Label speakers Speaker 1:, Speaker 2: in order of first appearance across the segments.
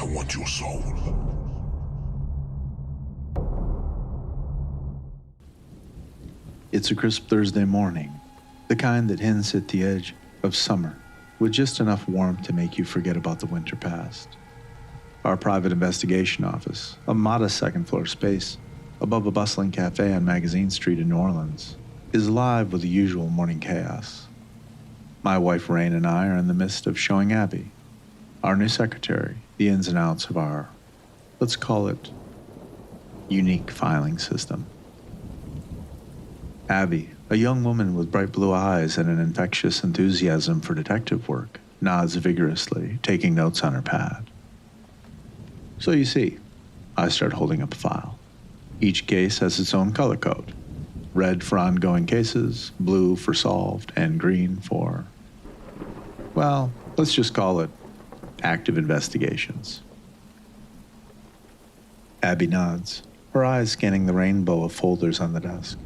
Speaker 1: want your soul.
Speaker 2: It's a crisp Thursday morning, the kind that hints at the edge of summer, with just enough warmth to make you forget about the winter past. Our private investigation office, a modest second-floor space above a bustling cafe on Magazine Street in New Orleans, is alive with the usual morning chaos. My wife Rain and I are in the midst of showing Abby, our new secretary, the ins and outs of our, let's call it, unique filing system. Abby, a young woman with bright blue eyes and an infectious enthusiasm for detective work, nods vigorously, taking notes on her pad. So you see, I start holding up a file. Each case has its own color code. Red for ongoing cases, blue for solved, and green for, well, let's just call it active investigations. Abby nods, her eyes scanning the rainbow of folders on the desk.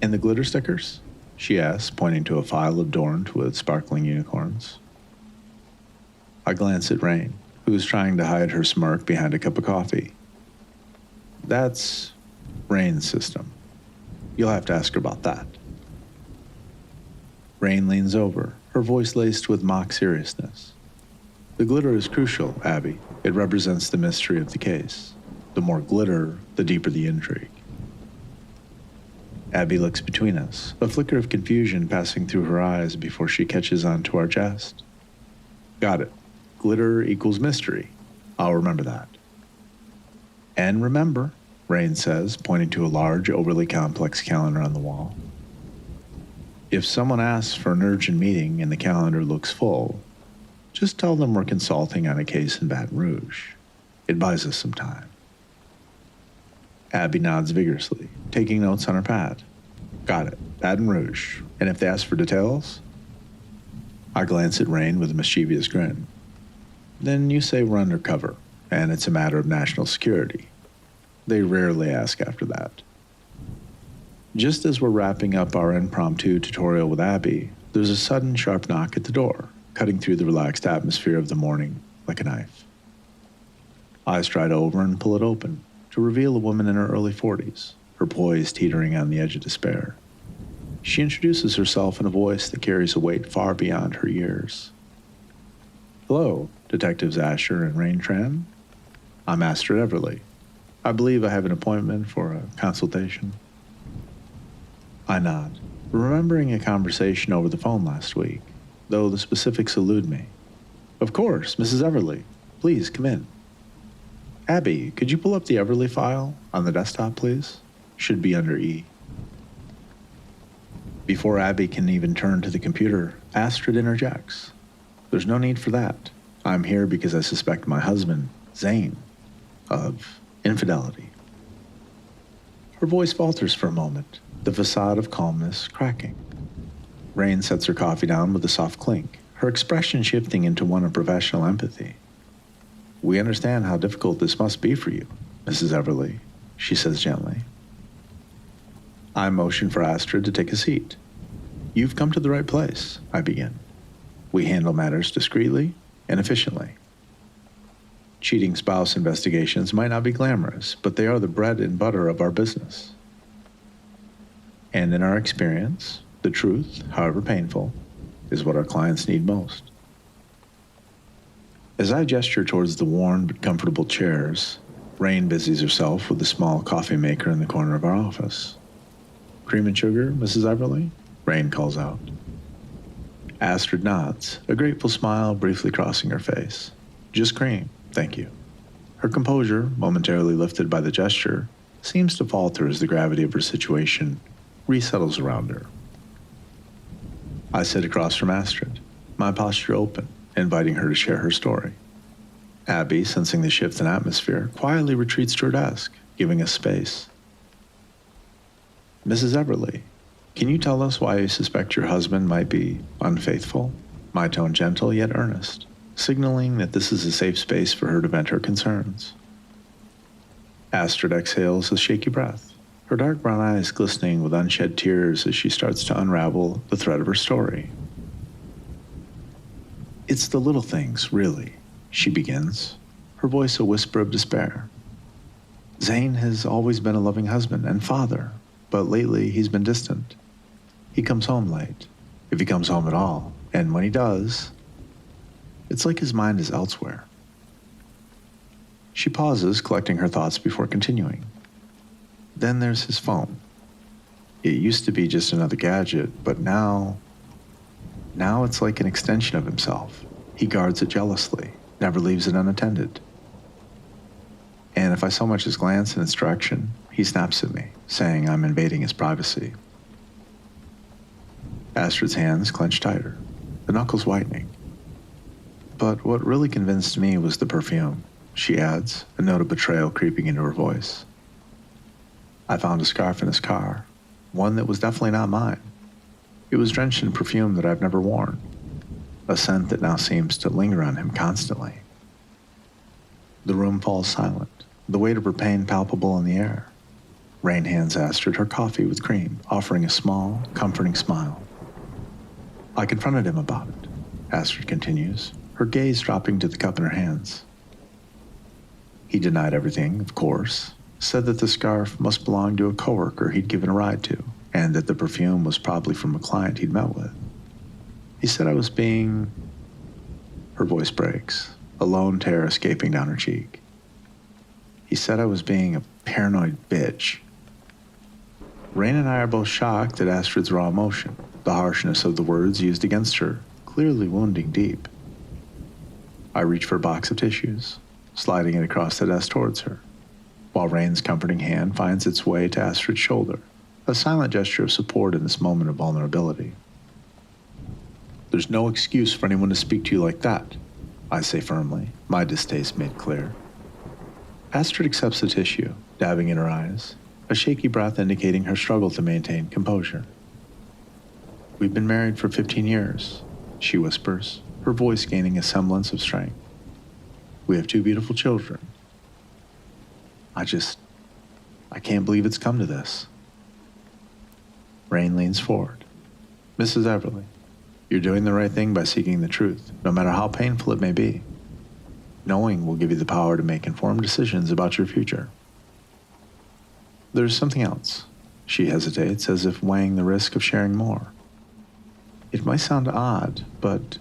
Speaker 2: And the glitter stickers? She asks, pointing to a file adorned with sparkling unicorns. I glance at Rain, who is trying to hide her smirk behind a cup of coffee. That's Rain's system. You'll have to ask her about that. Rain leans over, her voice laced with mock seriousness. The glitter is crucial, Abby. It represents the mystery of the case. The more glitter, the deeper the intrigue. Abby looks between us, a flicker of confusion passing through her eyes before she catches on to our jest. Got it. Glitter equals mystery. I'll remember that. And remember, Rain says, pointing to a large, overly complex calendar on the wall. If someone asks for an urgent meeting and the calendar looks full, just tell them we're consulting on a case in Baton Rouge. It buys us some time. Abby nods vigorously, taking notes on her pad. Got it. Baton Rouge. And if they ask for details? I glance at Rain with a mischievous grin. Then you say we're undercover, and it's a matter of national security. They rarely ask after that. Just as we're wrapping up our impromptu tutorial with Abby, there's a sudden sharp knock at the door, cutting through the relaxed atmosphere of the morning like a knife. I stride over and pull it open, to reveal a woman in her early 40s, her poise teetering on the edge of despair. She introduces herself in a voice that carries a weight far beyond her years. Hello, Detectives Asher and Rain Tran. I'm Astrid Everly. I believe I have an appointment for a consultation. I nod, remembering a conversation over the phone last week, though the specifics elude me. Of course, Mrs. Everly. Please come in. Abby, could you pull up the Everly file on the desktop, please? Should be under E. Before Abby can even turn to the computer, Astrid interjects. There's no need for that. I'm here because I suspect my husband, Zayn, of infidelity. Her voice falters for a moment, the facade of calmness cracking. Rain sets her coffee down with a soft clink, her expression shifting into one of professional empathy. We understand how difficult this must be for you, Mrs. Everly, she says gently. I motion for Astrid to take a seat. You've come to the right place, I begin. We handle matters discreetly and efficiently. Cheating spouse investigations might not be glamorous, but they are the bread and butter of our business. And in our experience, the truth, however painful, is what our clients need most. As I gesture towards the worn but comfortable chairs, Rain busies herself with the small coffee maker in the corner of our office. Cream and sugar, Mrs. Everly? Rain calls out. Astrid nods, a grateful smile briefly crossing her face. Just cream, thank you. Her composure, momentarily lifted by the gesture, seems to falter as the gravity of her situation resettles around her. I sit across from Astrid, my posture open, inviting her to share her story. Abby, sensing the shift in atmosphere, quietly retreats to her desk, giving us space. Mrs. Everly, can you tell us why you suspect your husband might be unfaithful? My tone gentle yet earnest, signaling that this is a safe space for her to vent her concerns. Astrid exhales a shaky breath, her dark brown eyes glistening with unshed tears as she starts to unravel the thread of her story. It's the little things, really, she begins, her voice a whisper of despair. Zayn has always been a loving husband and father, but lately he's been distant. He comes home late, if he comes home at all, and when he does, it's like his mind is elsewhere. She pauses, collecting her thoughts before continuing. Then there's his phone. It used to be just another gadget, but now it's like an extension of himself. He guards it jealously, never leaves it unattended. And if I so much as glance in its direction, he snaps at me, saying I'm invading his privacy. Astrid's hands clench tighter, the knuckles whitening. But what really convinced me was the perfume, she adds, a note of betrayal creeping into her voice. I found a scarf in his car, one that was definitely not mine. It was drenched in perfume that I've never worn, a scent that now seems to linger on him constantly. The room falls silent, the weight of her pain palpable in the air. Rain hands Astrid her coffee with cream, offering a small, comforting smile. I confronted him about it, Astrid continues, her gaze dropping to the cup in her hands. He denied everything, of course, said that the scarf must belong to a coworker he'd given a ride to, and that the perfume was probably from a client he'd met with. He said I was being... Her voice breaks, a lone tear escaping down her cheek. He said I was being a paranoid bitch. Rain and I are both shocked at Astrid's raw emotion, the harshness of the words used against her, clearly wounding deep. I reach for a box of tissues, sliding it across the desk towards her, while Rain's comforting hand finds its way to Astrid's shoulder, a silent gesture of support in this moment of vulnerability. There's no excuse for anyone to speak to you like that, I say firmly, my distaste made clear. Astrid accepts the tissue, dabbing in her eyes, a shaky breath indicating her struggle to maintain composure. We've been married for 15 years, she whispers, her voice gaining a semblance of strength. We have 2 beautiful children. I can't believe it's come to this. Rain leans forward. Mrs. Everly, you're doing the right thing by seeking the truth, no matter how painful it may be. Knowing will give you the power to make informed decisions about your future. There's something else. She hesitates, as if weighing the risk of sharing more. It might sound odd, but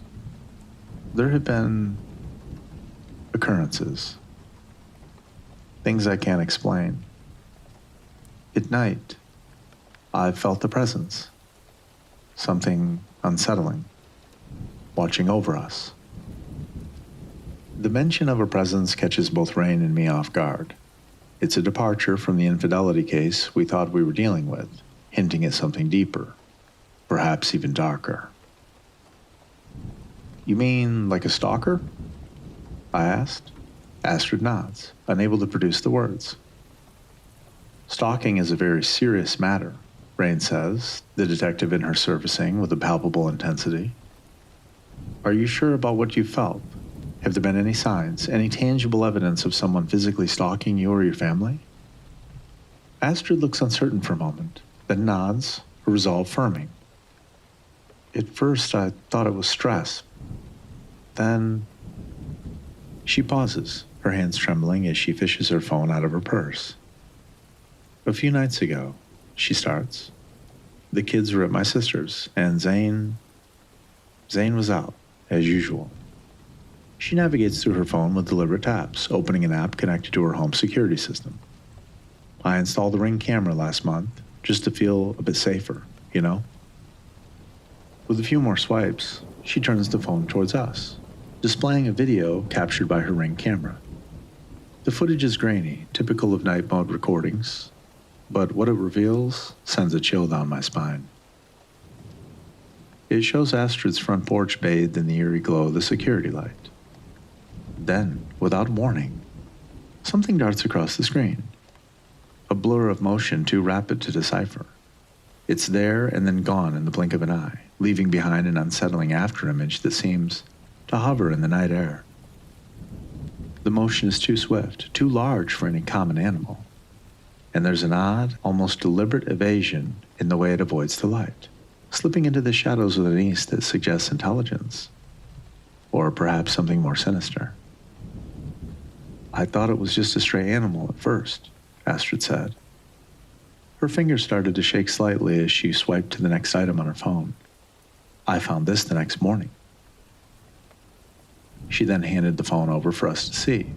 Speaker 2: there have been occurrences. Things I can't explain. At night, I've felt the presence. Something unsettling, watching over us. The mention of a presence catches both Rain and me off guard. It's a departure from the infidelity case we thought we were dealing with, hinting at something deeper, perhaps even darker. You mean like a stalker? I asked. Astrid nods, unable to produce the words. Stalking is a very serious matter, Rain says, the detective in her surfacing with a palpable intensity. Are you sure about what you felt? Have there been any signs, any tangible evidence of someone physically stalking you or your family? Astrid looks uncertain for a moment, then nods, her resolve firming. At first, I thought it was stress. Then... She pauses, her hands trembling as she fishes her phone out of her purse. A few nights ago, she starts. The kids were at my sister's, and Zayn was out, as usual. She navigates through her phone with deliberate taps, opening an app connected to her home security system. I installed the Ring camera last month, just to feel a bit safer, you know? With a few more swipes, she turns the phone towards us, displaying a video captured by her Ring camera. The footage is grainy, typical of night mode recordings, but what it reveals sends a chill down my spine. It shows Astrid's front porch bathed in the eerie glow of the security light. Then, without warning, something darts across the screen. A blur of motion too rapid to decipher. It's there and then gone in the blink of an eye, leaving behind an unsettling afterimage that seems to hover in the night air. The motion is too swift, too large for any common animal, and there's an odd, almost deliberate evasion in the way it avoids the light, slipping into the shadows with an ease that suggests intelligence, or perhaps something more sinister. I thought it was just a stray animal at first, Astrid said. Her fingers started to shake slightly as she swiped to the next item on her phone. I found this the next morning. She then handed the phone over for us to see.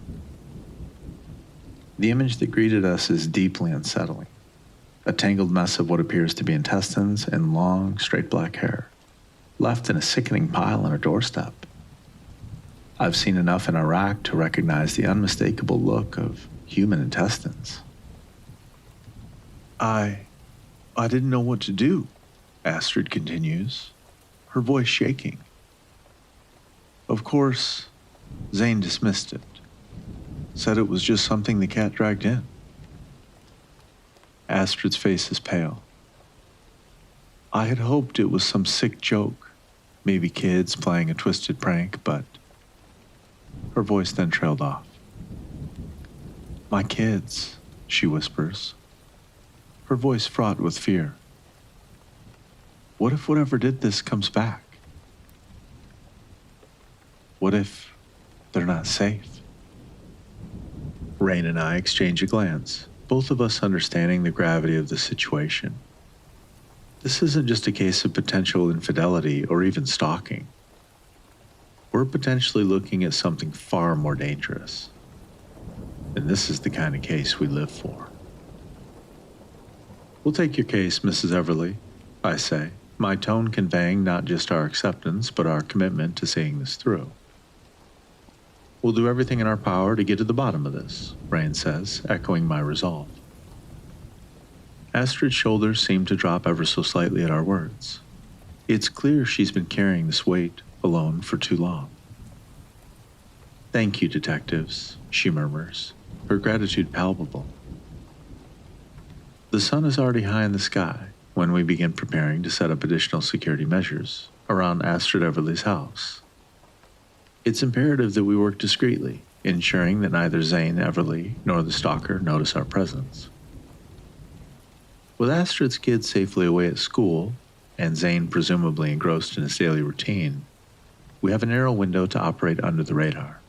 Speaker 2: The image that greeted us is deeply unsettling. A tangled mess of what appears to be intestines and long, straight black hair, left in a sickening pile on her doorstep. I've seen enough in Iraq to recognize the unmistakable look of human intestines. I didn't know what to do, Astrid continues, her voice shaking. Of course, Zayn dismissed it, said it was just something the cat dragged in. Astrid's face is pale. I had hoped it was some sick joke, maybe kids playing a twisted prank, but her voice then trailed off. My kids, she whispers, her voice fraught with fear. What if whatever did this comes back? What if they're not safe? Rain and I exchange a glance, both of us understanding the gravity of the situation. This isn't just a case of potential infidelity or even stalking. We're potentially looking at something far more dangerous. And this is the kind of case we live for. We'll take your case, Mrs. Everly, I say, my tone conveying not just our acceptance, but our commitment to seeing this through. We'll do everything in our power to get to the bottom of this, Rain says, echoing my resolve. Astrid's shoulders seem to drop ever so slightly at our words. It's clear she's been carrying this weight alone for too long. Thank you, detectives, she murmurs, her gratitude palpable. The sun is already high in the sky when we begin preparing to set up additional security measures around Astrid Everly's house. It's imperative that we work discreetly, ensuring that neither Zayn Everly nor the stalker notice our presence. With Astrid's kids safely away at school, and Zayn presumably engrossed in his daily routine, we have a narrow window to operate under the radar.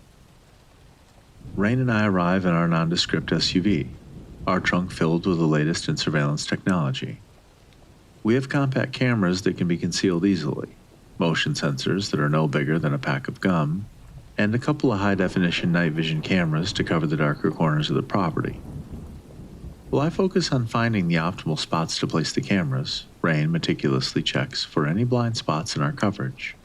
Speaker 2: Rain and I arrive in our nondescript SUV, our trunk filled with the latest in surveillance technology. We have compact cameras that can be concealed easily, motion sensors that are no bigger than a pack of gum, and a couple of high-definition night vision cameras to cover the darker corners of the property. While I focus on finding the optimal spots to place the cameras, Rain meticulously checks for any blind spots in our coverage.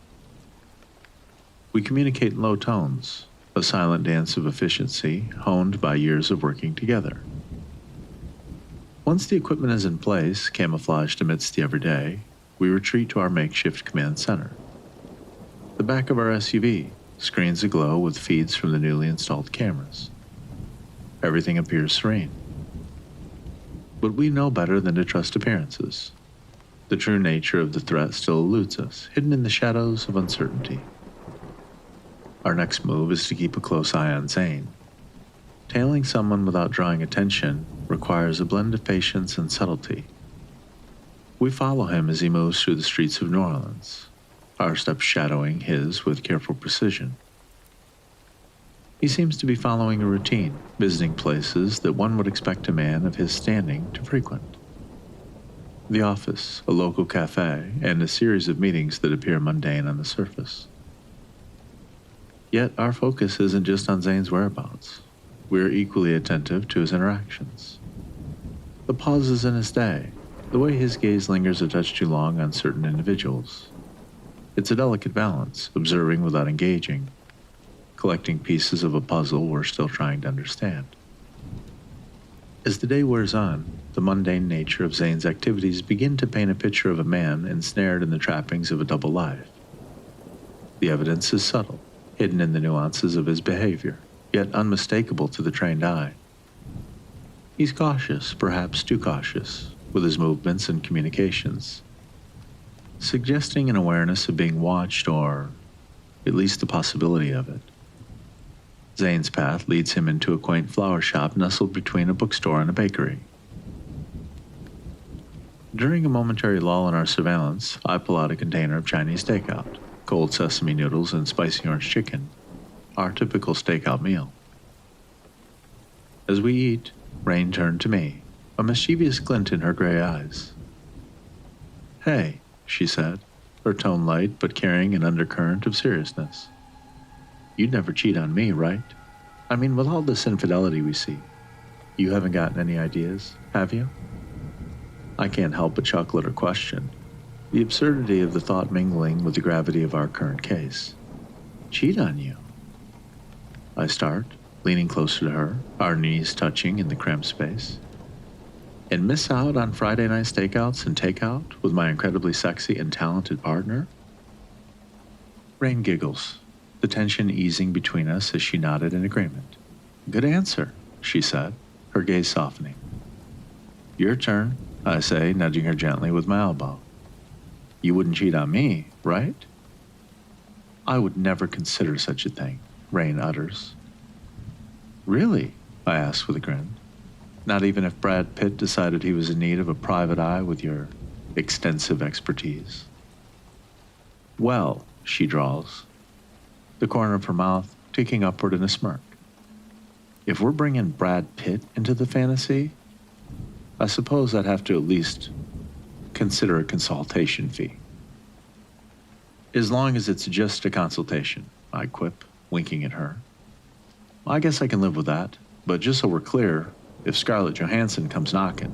Speaker 2: We communicate in low tones, a silent dance of efficiency honed by years of working together. Once the equipment is in place, camouflaged amidst the everyday, we retreat to our makeshift command center. The back of our SUV, screens aglow with feeds from the newly installed cameras. Everything appears serene. But we know better than to trust appearances. The true nature of the threat still eludes us, hidden in the shadows of uncertainty. Our next move is to keep a close eye on Zayn. Tailing someone without drawing attention requires a blend of patience and subtlety. We follow him as he moves through the streets of New Orleans, our steps shadowing his with careful precision. He seems to be following a routine, visiting places that one would expect a man of his standing to frequent. The office, a local cafe, and a series of meetings that appear mundane on the surface. Yet our focus isn't just on Zayn's whereabouts. We are equally attentive to his interactions. The pauses in his day, the way his gaze lingers a touch too long on certain individuals. It's a delicate balance, observing without engaging, collecting pieces of a puzzle we're still trying to understand. As the day wears on, the mundane nature of Zayn's activities begin to paint a picture of a man ensnared in the trappings of a double life. The evidence is subtle, hidden in the nuances of his behavior, yet unmistakable to the trained eye. He's cautious, perhaps too cautious, with his movements and communications, suggesting an awareness of being watched or at least the possibility of it. Zayn's path leads him into a quaint flower shop nestled between a bookstore and a bakery. During a momentary lull in our surveillance, I pull out a container of Chinese takeout, cold sesame noodles and spicy orange chicken, our typical stakeout meal. As we eat, Rain turned to me, a mischievous glint in her gray eyes. "Hey," she said, her tone light but carrying an undercurrent of seriousness. "You'd never cheat on me, right? I mean, with all this infidelity we see, you haven't gotten any ideas, have you?" I can't help but chuckle at her question, the absurdity of the thought mingling with the gravity of our current case. Cheat on you? I start, leaning closer to her, our knees touching in the cramped space. And miss out on Friday night stakeouts and takeout with my incredibly sexy and talented partner? Rain giggles, the tension easing between us as she nodded in agreement. "Good answer," she said, her gaze softening. "Your turn," I say, nudging her gently with my elbow. "You wouldn't cheat on me, right?" "I would never consider such a thing," Rain utters. "Really?" I ask with a grin. "Not even if Brad Pitt decided he was in need of a private eye with your extensive expertise?" "Well," she drawls, the corner of her mouth ticking upward in a smirk. "If we're bringing Brad Pitt into the fantasy, I suppose I'd have to at least consider a consultation fee." "As long as it's just a consultation," I quip, winking at her. "I guess I can live with that, but just so we're clear, if Scarlett Johansson comes knocking,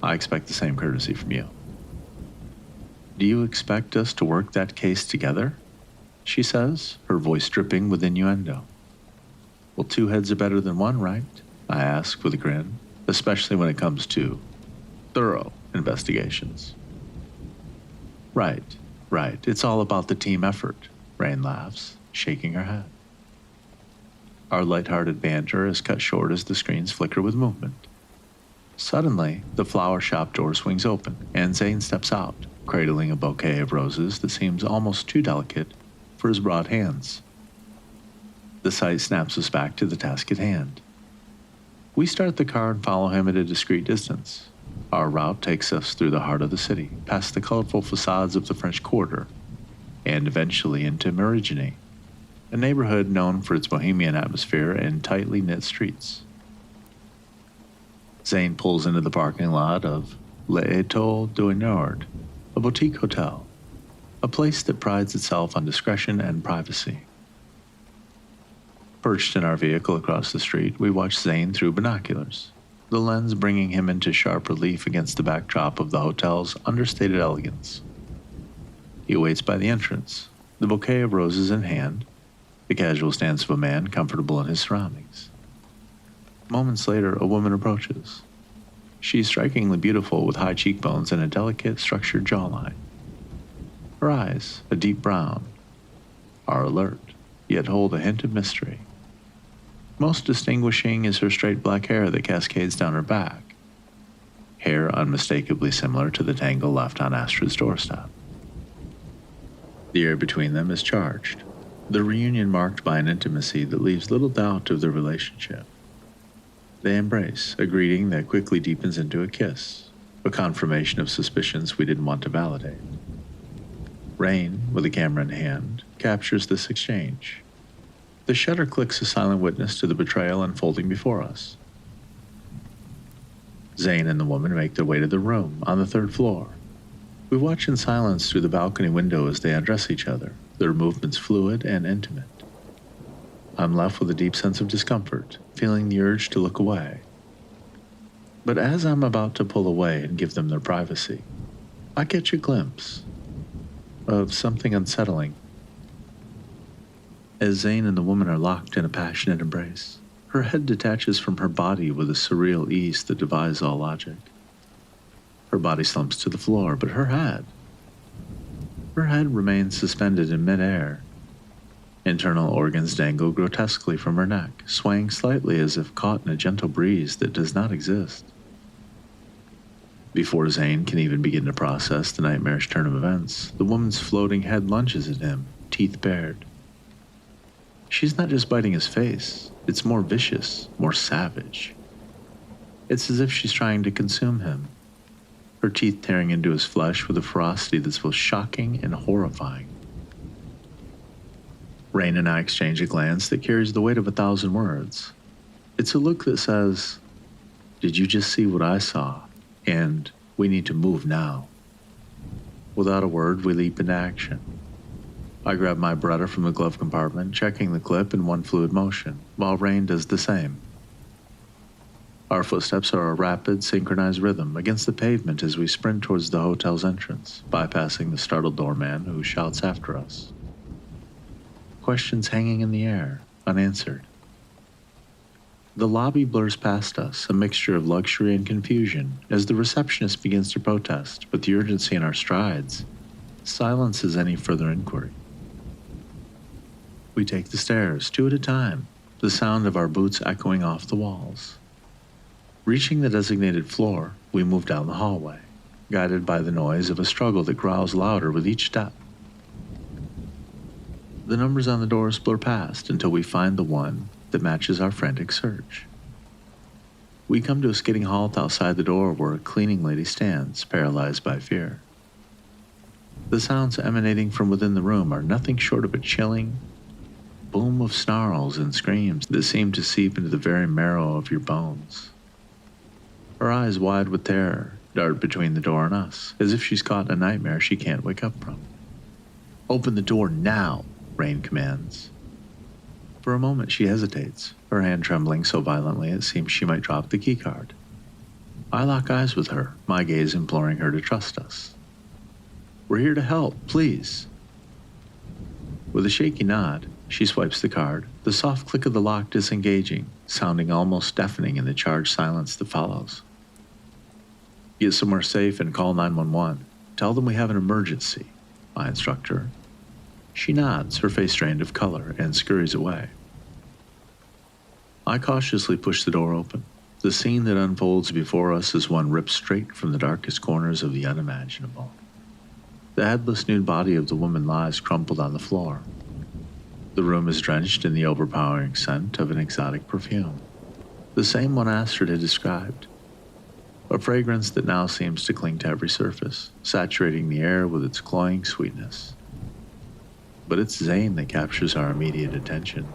Speaker 2: I expect the same courtesy from you." "Do you expect us to work that case together?" she says, her voice dripping with innuendo. "Well, two heads are better than one, right?" I ask with a grin, especially when it comes to thorough investigations. Right. It's all about the team effort," Rain laughs, shaking her head. Our lighthearted banter is cut short as the screens flicker with movement. Suddenly, the flower shop door swings open, and Zayn steps out, cradling a bouquet of roses that seems almost too delicate for his broad hands. The sight snaps us back to the task at hand. We start the car and follow him at a discreet distance. Our route takes us through the heart of the city, past the colorful facades of the French Quarter, and eventually into Mrgrinless, a neighborhood known for its bohemian atmosphere and tightly knit streets. Zayn pulls into the parking lot of L'Étoile du Nord, a boutique hotel, a place that prides itself on discretion and privacy. Perched in our vehicle across the street, we watch Zayn through binoculars, the lens bringing him into sharp relief against the backdrop of the hotel's understated elegance. He waits by the entrance, the bouquet of roses in hand, the casual stance of a man comfortable in his surroundings. Moments later, a woman approaches. She's strikingly beautiful with high cheekbones and a delicate, structured jawline. Her eyes, a deep brown, are alert, yet hold a hint of mystery. Most distinguishing is her straight black hair that cascades down her back, hair unmistakably similar to the tangle left on Astrid's doorstep. The air between them is charged, the reunion marked by an intimacy that leaves little doubt of their relationship. They embrace, a greeting that quickly deepens into a kiss, a confirmation of suspicions we didn't want to validate. Rain, with a camera in hand, captures this exchange. The shutter clicks a silent witness to the betrayal unfolding before us. Zayn and the woman make their way to the room on the third floor. We watch in silence through the balcony window as they undress each other, their movements fluid and intimate. I'm left with a deep sense of discomfort, feeling the urge to look away. But as I'm about to pull away and give them their privacy, I catch a glimpse of something unsettling. As Zayn and the woman are locked in a passionate embrace, her head detaches from her body with a surreal ease that defies all logic. Her body slumps to the floor, but her head remains suspended in midair. Internal organs dangle grotesquely from her neck, swaying slightly as if caught in a gentle breeze that does not exist. Before Zayn can even begin to process the nightmarish turn of events, the woman's floating head lunges at him, teeth bared. She's not just biting his face, it's more vicious, more savage. It's as if she's trying to consume him, her teeth tearing into his flesh with a ferocity that's both shocking and horrifying. Rain and I exchange a glance that carries the weight of 1,000 words. It's a look that says, "Did you just see what I saw? And we need to move now." Without a word, we leap into action. I grab my Beretta from the glove compartment, checking the clip in one fluid motion, while Rain does the same. Our footsteps are a rapid, synchronized rhythm against the pavement as we sprint towards the hotel's entrance, bypassing the startled doorman who shouts after us. Questions hanging in the air, unanswered. The lobby blurs past us, a mixture of luxury and confusion, as the receptionist begins to protest, but the urgency in our strides silences any further inquiry. We take the stairs, 2 at a time, the sound of our boots echoing off the walls. Reaching the designated floor, we move down the hallway, guided by the noise of a struggle that growls louder with each step. The numbers on the doors blur past until we find the one that matches our frantic search. We come to a skidding halt outside the door where a cleaning lady stands, paralyzed by fear. The sounds emanating from within the room are nothing short of a chilling boom of snarls and screams that seem to seep into the very marrow of your bones. Her eyes wide with terror dart between the door and us, as if she's caught in a nightmare she can't wake up from. "Open the door now," Rain commands. For a moment she hesitates, her hand trembling so violently it seems she might drop the keycard. I lock eyes with her, my gaze imploring her to trust us. "We're here to help, please." With a shaky nod, she swipes the card, the soft click of the lock disengaging, sounding almost deafening in the charged silence that follows. "Get somewhere safe and call 911. Tell them we have an emergency," I instruct her. She nods, her face drained of color, and scurries away. I cautiously push the door open. The scene that unfolds before us is one ripped straight from the darkest corners of the unimaginable. The headless nude body of the woman lies crumpled on the floor. The room is drenched in the overpowering scent of an exotic perfume, the same one Astrid had described. A fragrance that now seems to cling to every surface, saturating the air with its cloying sweetness. But it's Zayn that captures our immediate attention.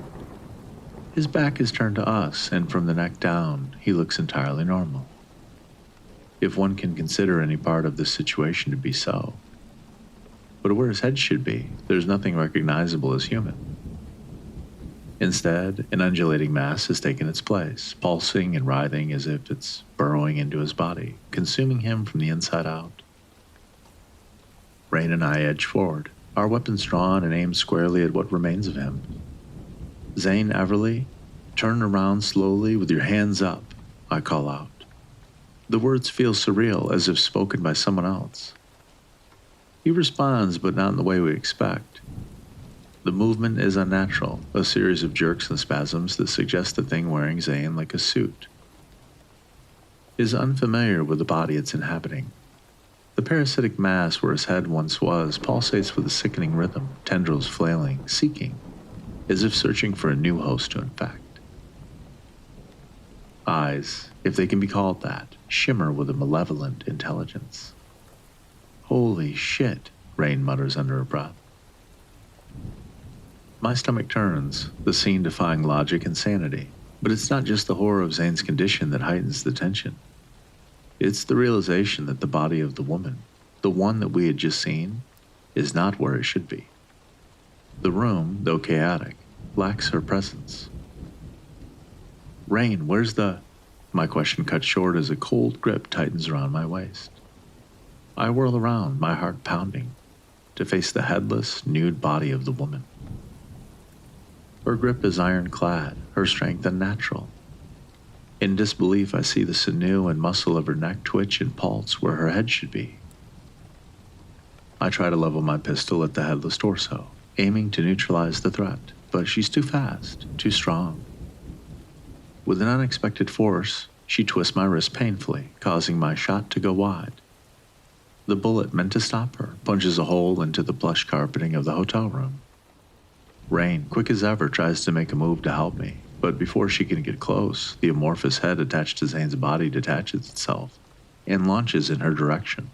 Speaker 2: His back is turned to us, and from the neck down, he looks entirely normal. If one can consider any part of this situation to be so. But where his head should be, there's nothing recognizable as human. Instead, an undulating mass has taken its place, pulsing and writhing as if it's burrowing into his body, consuming him from the inside out. Rain and I edge forward, our weapons drawn and aimed squarely at what remains of him. "Zayn Everly, turn around slowly with your hands up," I call out. The words feel surreal, as if spoken by someone else. He responds, but not in the way we expect. The movement is unnatural, a series of jerks and spasms that suggest the thing wearing Zayn like a suit is unfamiliar with the body it's inhabiting. The parasitic mass where his head once was pulsates with a sickening rhythm, tendrils flailing, seeking, as if searching for a new host to infect. Eyes, if they can be called that, shimmer with a malevolent intelligence. "Holy shit," Rain mutters under her breath. My stomach turns, the scene defying logic and sanity. But it's not just the horror of Zayn's condition that heightens the tension. It's the realization that the body of the woman, the one that we had just seen, is not where it should be. The room, though chaotic, lacks her presence. "Rain, where's the—" My question cut short as a cold grip tightens around my waist. I whirl around, my heart pounding, to face the headless, nude body of the woman. Her grip is ironclad, her strength unnatural. In disbelief, I see the sinew and muscle of her neck twitch and pulse where her head should be. I try to level my pistol at the headless torso, aiming to neutralize the threat, but she's too fast, too strong. With an unexpected force, she twists my wrist painfully, causing my shot to go wide. The bullet meant to stop her punches a hole into the plush carpeting of the hotel room. Rain, quick as ever, tries to make a move to help me, but before she can get close, the amorphous head attached to Zayn's body detaches itself and launches in her direction.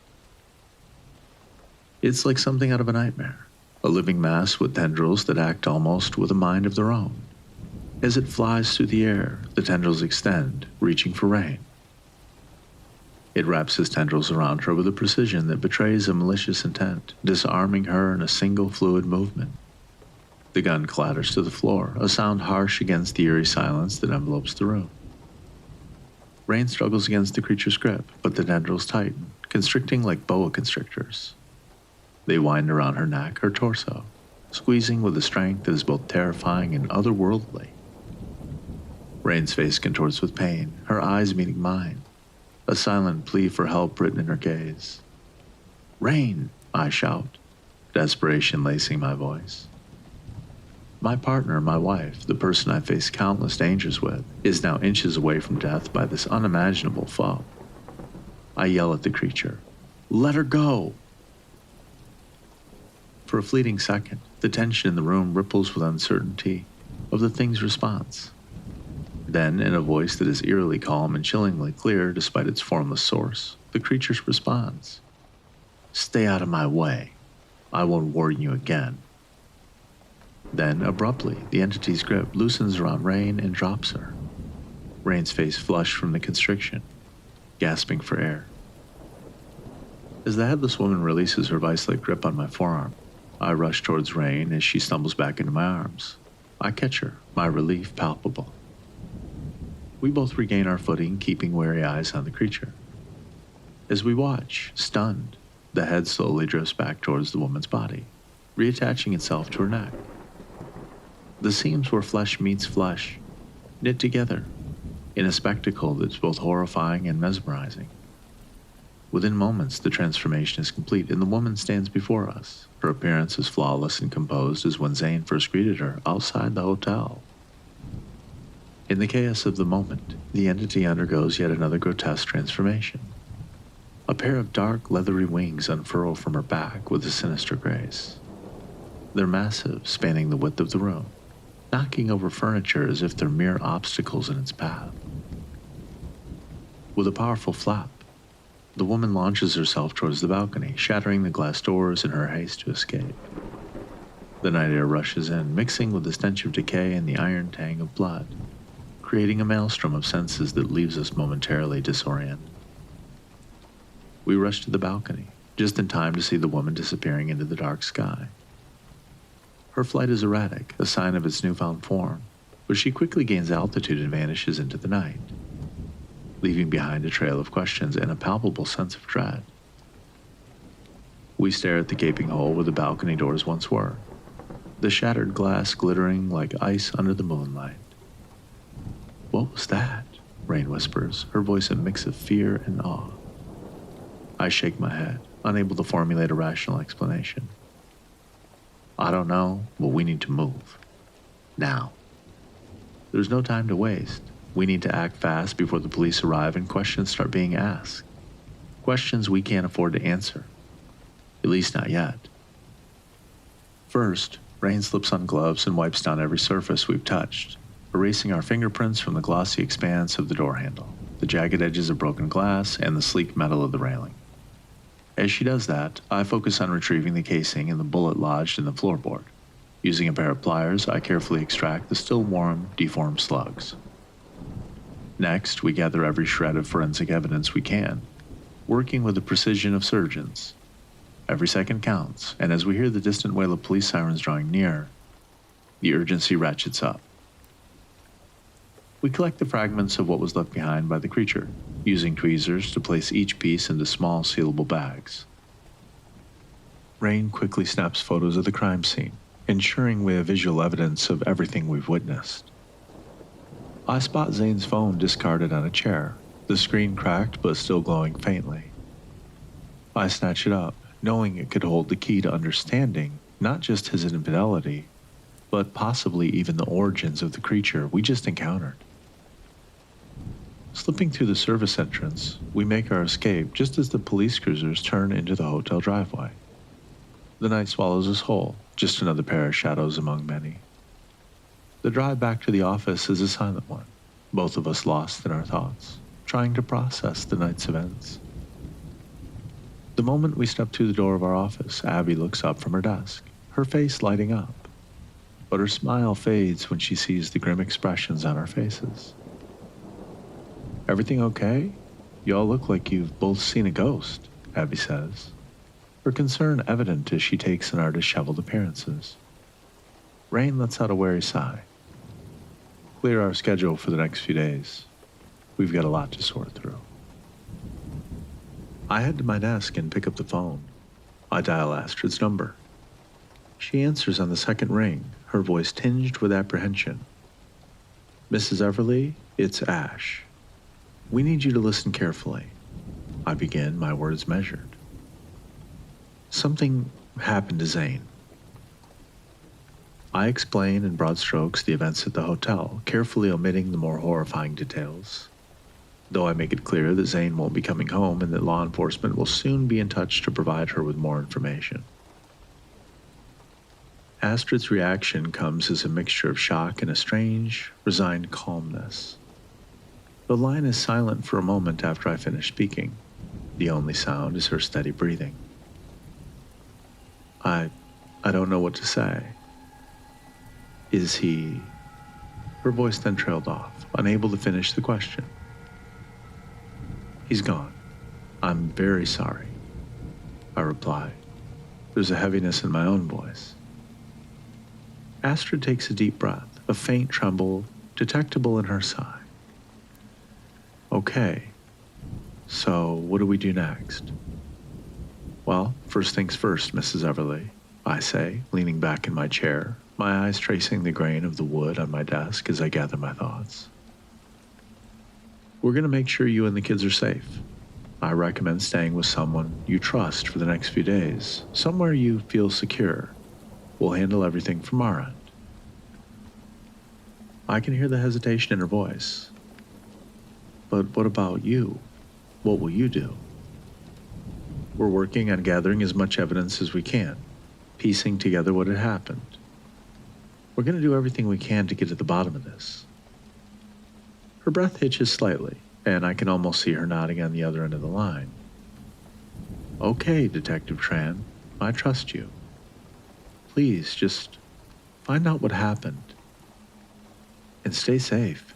Speaker 2: It's like something out of a nightmare, a living mass with tendrils that act almost with a mind of their own. As it flies through the air, the tendrils extend, reaching for Rain. It wraps his tendrils around her with a precision that betrays a malicious intent, disarming her in a single fluid movement. The gun clatters to the floor, a sound harsh against the eerie silence that envelopes the room. Rain struggles against the creature's grip, but the tendrils tighten, constricting like boa constrictors. They wind around her neck, her torso, squeezing with a strength that is both terrifying and otherworldly. Rain's face contorts with pain, her eyes meeting mine, a silent plea for help written in her gaze. "Rain!" I shout, desperation lacing my voice. My partner, my wife, the person I faced countless dangers with, is now inches away from death by this unimaginable foe. I yell at the creature, "Let her go!" For a fleeting second, the tension in the room ripples with uncertainty of the thing's response. Then, in a voice that is eerily calm and chillingly clear despite its formless source, the creature responds, "Stay out of my way. I won't warn you again." Then, abruptly, the entity's grip loosens around Rain and drops her. Rain's face flushed from the constriction, gasping for air. As the headless woman releases her vice-like grip on my forearm, I rush towards Rain as she stumbles back into my arms. I catch her, my relief palpable. We both regain our footing, keeping wary eyes on the creature. As we watch, stunned, the head slowly drifts back towards the woman's body, reattaching itself to her neck. The seams where flesh meets flesh, knit together, in a spectacle that's both horrifying and mesmerizing. Within moments, the transformation is complete, and the woman stands before us, her appearance as flawless and composed as when Zayn first greeted her outside the hotel. In the chaos of the moment, the entity undergoes yet another grotesque transformation. A pair of dark, leathery wings unfurl from her back with a sinister grace. They're massive, spanning the width of the room, knocking over furniture as if they're mere obstacles in its path. With a powerful flap, the woman launches herself towards the balcony, shattering the glass doors in her haste to escape. The night air rushes in, mixing with the stench of decay and the iron tang of blood, creating a maelstrom of senses that leaves us momentarily disoriented. We rush to the balcony, just in time to see the woman disappearing into the dark sky. Her flight is erratic, a sign of its newfound form, but she quickly gains altitude and vanishes into the night, leaving behind a trail of questions and a palpable sense of dread. We stare at the gaping hole where the balcony doors once were, the shattered glass glittering like ice under the moonlight. "What was that?" Rain whispers, her voice a mix of fear and awe. I shake my head, unable to formulate a rational explanation. "I don't know, but we need to move. Now." There's no time to waste. We need to act fast before the police arrive and questions start being asked. Questions we can't afford to answer. At least not yet. First, Rain slips on gloves and wipes down every surface we've touched, erasing our fingerprints from the glossy expanse of the door handle, the jagged edges of broken glass, and the sleek metal of the railing. As she does that, I focus on retrieving the casing and the bullet lodged in the floorboard. Using a pair of pliers, I carefully extract the still warm, deformed slugs. Next, we gather every shred of forensic evidence we can, working with the precision of surgeons. Every second counts, and as we hear the distant wail of police sirens drawing near, the urgency ratchets up. We collect the fragments of what was left behind by the creature, using tweezers to place each piece into small sealable bags. Rain quickly snaps photos of the crime scene, ensuring we have visual evidence of everything we've witnessed. I spot Zayn's phone discarded on a chair, the screen cracked but still glowing faintly. I snatch it up, knowing it could hold the key to understanding not just his infidelity, but possibly even the origins of the creature we just encountered. Slipping through the service entrance, we make our escape just as the police cruisers turn into the hotel driveway. The night swallows us whole, just another pair of shadows among many. The drive back to the office is a silent one, both of us lost in our thoughts, trying to process the night's events. The moment we step through the door of our office, Abby looks up from her desk, her face lighting up. but her smile fades when she sees the grim expressions on our faces. "Everything okay? You all look like you've both seen a ghost," Abby says, her concern evident as she takes in our disheveled appearances. Rain lets out a weary sigh. "Clear our schedule for the next few days. We've got a lot to sort through." I head to my desk and pick up the phone. I dial Astrid's number. She answers on the second ring, her voice tinged with apprehension. "Mrs. Everly, it's Ash. We need you to listen carefully." I begin, my words measured. "Something happened to Zayn." I explain in broad strokes the events at the hotel, carefully omitting the more horrifying details, though I make it clear that Zayn won't be coming home and that law enforcement will soon be in touch to provide her with more information. Astrid's reaction comes as a mixture of shock and a strange, resigned calmness. The line is silent for a moment after I finish speaking. The only sound is her steady breathing. I don't know what to say. "Is he..." Her voice then trailed off, unable to finish the question. "He's gone. I'm very sorry," I reply. There's a heaviness in my own voice. Astrid takes a deep breath, a faint tremble detectable in her sigh. "Okay, so what do we do next?" "Well, first things first, Mrs. Everly," I say, leaning back in my chair, my eyes tracing the grain of the wood on my desk as I gather my thoughts. "We're going to make sure you and the kids are safe. I recommend staying with someone you trust for the next few days, somewhere you feel secure. We'll handle everything from our end." I can hear the hesitation in her voice. "But what about you? What will you do?" "We're working on gathering as much evidence as we can, piecing together what had happened. We're going to do everything we can to get to the bottom of this." Her breath hitches slightly, and I can almost see her nodding on the other end of the line. "Okay, Detective Tran, I trust you. Please, just find out what happened. And stay safe."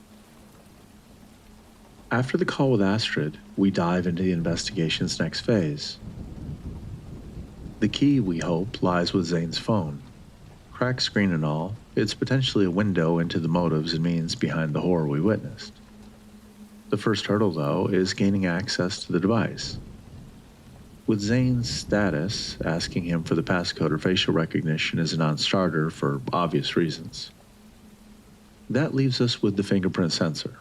Speaker 2: After the call with Astrid, we dive into the investigation's next phase. The key, we hope, lies with Zayn's phone. Cracked screen and all, it's potentially a window into the motives and means behind the horror we witnessed. The first hurdle, though, is gaining access to the device. With Zayn's status, asking him for the passcode or facial recognition is a non-starter for obvious reasons. That leaves us with the fingerprint sensor.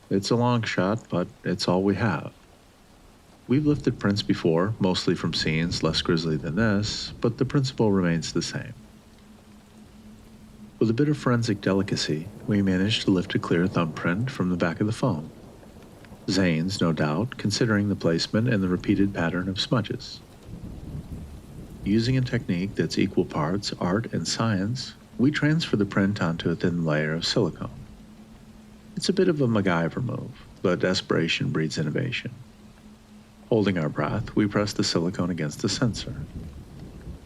Speaker 2: It's a long shot, but it's all we have. We've lifted prints before, mostly from scenes less grisly than this, but the principle remains the same. With a bit of forensic delicacy, we managed to lift a clear thumbprint from the back of the phone. Zayn's, no doubt, considering the placement and the repeated pattern of smudges. Using a technique that's equal parts art and science, we transfer the print onto a thin layer of silicone. It's a bit of a MacGyver move, but desperation breeds innovation. Holding our breath, we press the silicone against the sensor.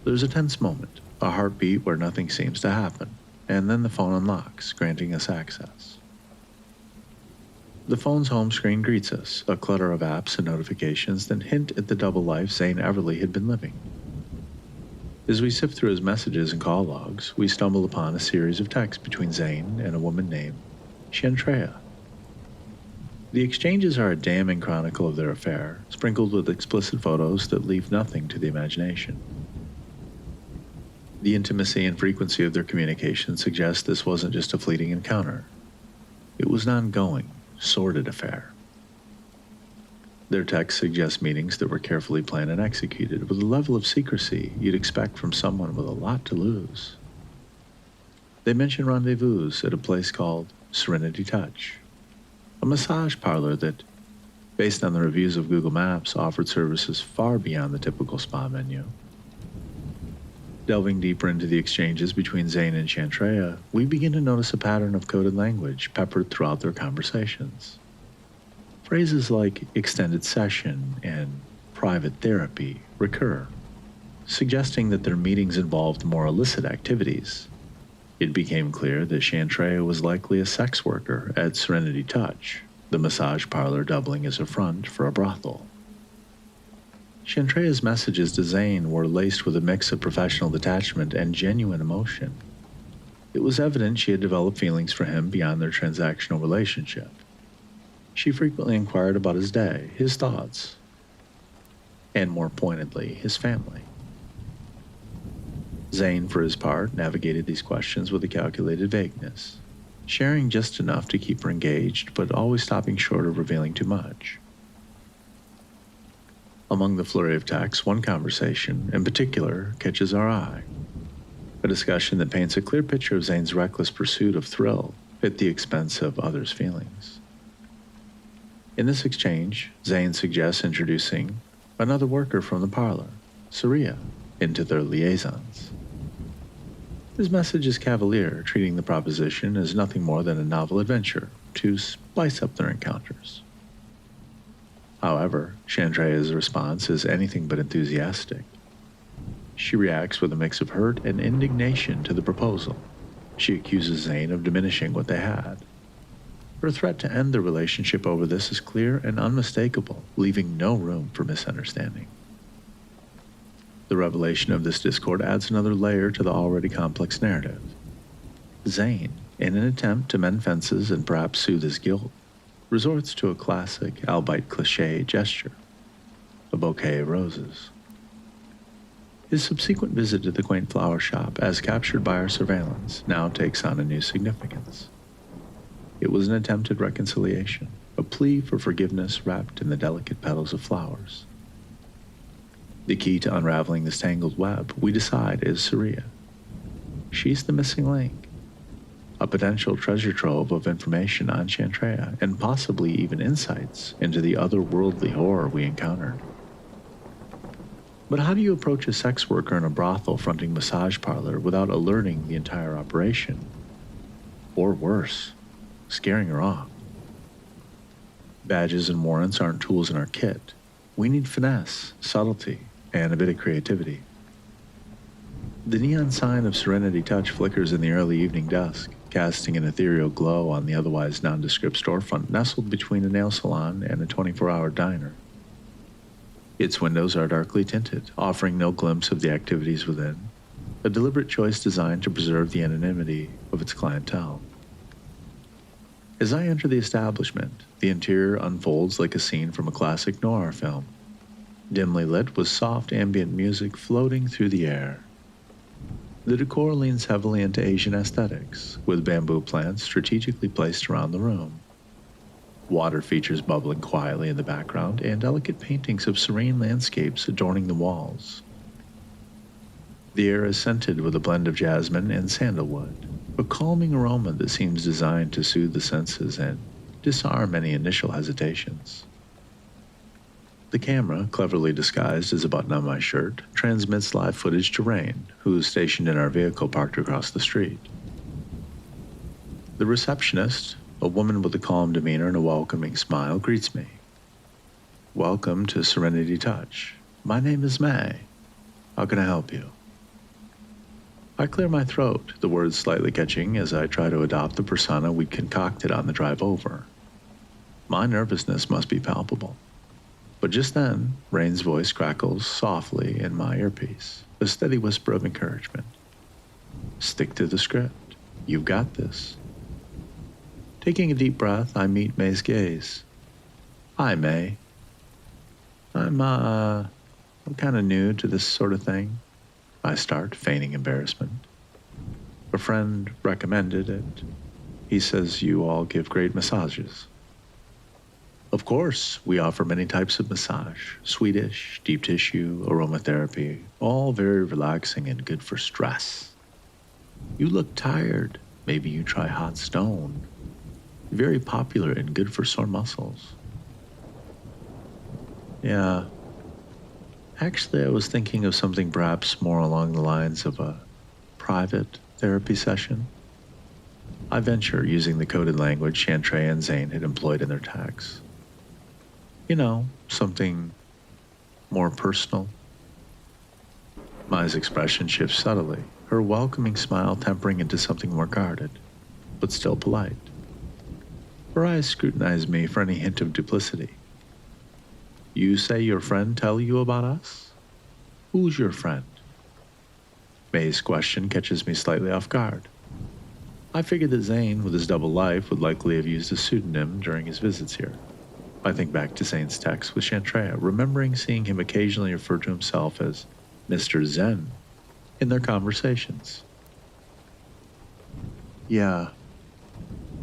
Speaker 2: There's a tense moment, a heartbeat where nothing seems to happen, and then the phone unlocks, granting us access. The phone's home screen greets us, a clutter of apps and notifications that hint at the double life Zayn Everly had been living. As we sift through his messages and call logs, we stumble upon a series of texts between Zayn and a woman named Chantrea. The exchanges are a damning chronicle of their affair, sprinkled with explicit photos that leave nothing to the imagination. The intimacy and frequency of their communication suggest this wasn't just a fleeting encounter. It was an ongoing, sordid affair. Their texts suggest meetings that were carefully planned and executed with a level of secrecy you'd expect from someone with a lot to lose. They mention rendezvous at a place called Serenity Touch, a massage parlor that, based on the reviews of Google Maps, offered services far beyond the typical spa menu. Delving deeper into the exchanges between Zayn and Chantrea, we begin to notice a pattern of coded language peppered throughout their conversations. Phrases like extended session and private therapy recur, suggesting that their meetings involved more illicit activities. It became clear that Chantrea was likely a sex worker at Serenity Touch, the massage parlor doubling as a front for a brothel. Chantrea's messages to Zayn were laced with a mix of professional detachment and genuine emotion. It was evident she had developed feelings for him beyond their transactional relationship. She frequently inquired about his day, his thoughts, and more pointedly, his family. Zayn, for his part, navigated these questions with a calculated vagueness, sharing just enough to keep her engaged, but always stopping short of revealing too much. Among the flurry of texts, one conversation, in particular, catches our eye. A discussion that paints a clear picture of Zayn's reckless pursuit of thrill at the expense of others' feelings. In this exchange, Zayn suggests introducing another worker from the parlor, Seria, into their liaisons. His message is cavalier, treating the proposition as nothing more than a novel adventure to spice up their encounters. However, Chantrea's response is anything but enthusiastic. She reacts with a mix of hurt and indignation to the proposal. She accuses Zayn of diminishing what they had. Her threat to end the relationship over this is clear and unmistakable, leaving no room for misunderstanding. The revelation of this discord adds another layer to the already complex narrative. Zayn, in an attempt to mend fences and perhaps soothe his guilt, resorts to a classic, albeit cliché, gesture, a bouquet of roses. His subsequent visit to the quaint flower shop, as captured by our surveillance, now takes on a new significance. It was an attempt at reconciliation, a plea for forgiveness wrapped in the delicate petals of flowers. The key to unraveling this tangled web, we decide, is Seria. She's the missing link, a potential treasure trove of information on Chantrea, and possibly even insights into the otherworldly horror we encountered. But how do you approach a sex worker in a brothel fronting massage parlor without alerting the entire operation? Or worse, scaring her off? Badges and warrants aren't tools in our kit. We need finesse, subtlety, and a bit of creativity. The neon sign of Serenity Touch flickers in the early evening dusk, casting an ethereal glow on the otherwise nondescript storefront nestled between a nail salon and a 24-hour diner. Its windows are darkly tinted, offering no glimpse of the activities within, a deliberate choice designed to preserve the anonymity of its clientele. As I enter the establishment, the interior unfolds like a scene from a classic noir film, dimly lit with soft ambient music floating through the air. The decor leans heavily into Asian aesthetics, with bamboo plants strategically placed around the room. Water features bubbling quietly in the background, and delicate paintings of serene landscapes adorning the walls. The air is scented with a blend of jasmine and sandalwood, a calming aroma that seems designed to soothe the senses and disarm any initial hesitations. The camera, cleverly disguised as a button on my shirt, transmits live footage to Rain, who is stationed in our vehicle parked across the street. The receptionist, a woman with a calm demeanor and a welcoming smile, greets me. "Welcome to Serenity Touch. My name is May. How can I help you?" I clear my throat, the words slightly catching as I try to adopt the persona we'd concocted on the drive over. My nervousness must be palpable. But just then, Rain's voice crackles softly in my earpiece, a steady whisper of encouragement. "Stick to the script. You've got this." Taking a deep breath, I meet May's gaze. "Hi, May. I'm kind of new to this sort of thing," I start, feigning embarrassment. "A friend recommended it. He says you all give great massages." "Of course, we offer many types of massage, Swedish, deep tissue, aromatherapy, all very relaxing and good for stress. You look tired. Maybe you try hot stone. Very popular and good for sore muscles." "Yeah. Actually, I was thinking of something perhaps more along the lines of a private therapy session." I venture, using the coded language Chantrea and Zayn had employed in their texts. You know, something more personal. Mai's expression shifts subtly, her welcoming smile tempering into something more guarded, but still polite. Her eyes scrutinize me for any hint of duplicity. You say your friend tell you about us? Who's your friend? May's question catches me slightly off guard. I figured that Zayn, with his double life, would likely have used a pseudonym during his visits here. I think back to Zayn's text with Chantrea, remembering seeing him occasionally refer to himself as Mr. Zen in their conversations. Yeah,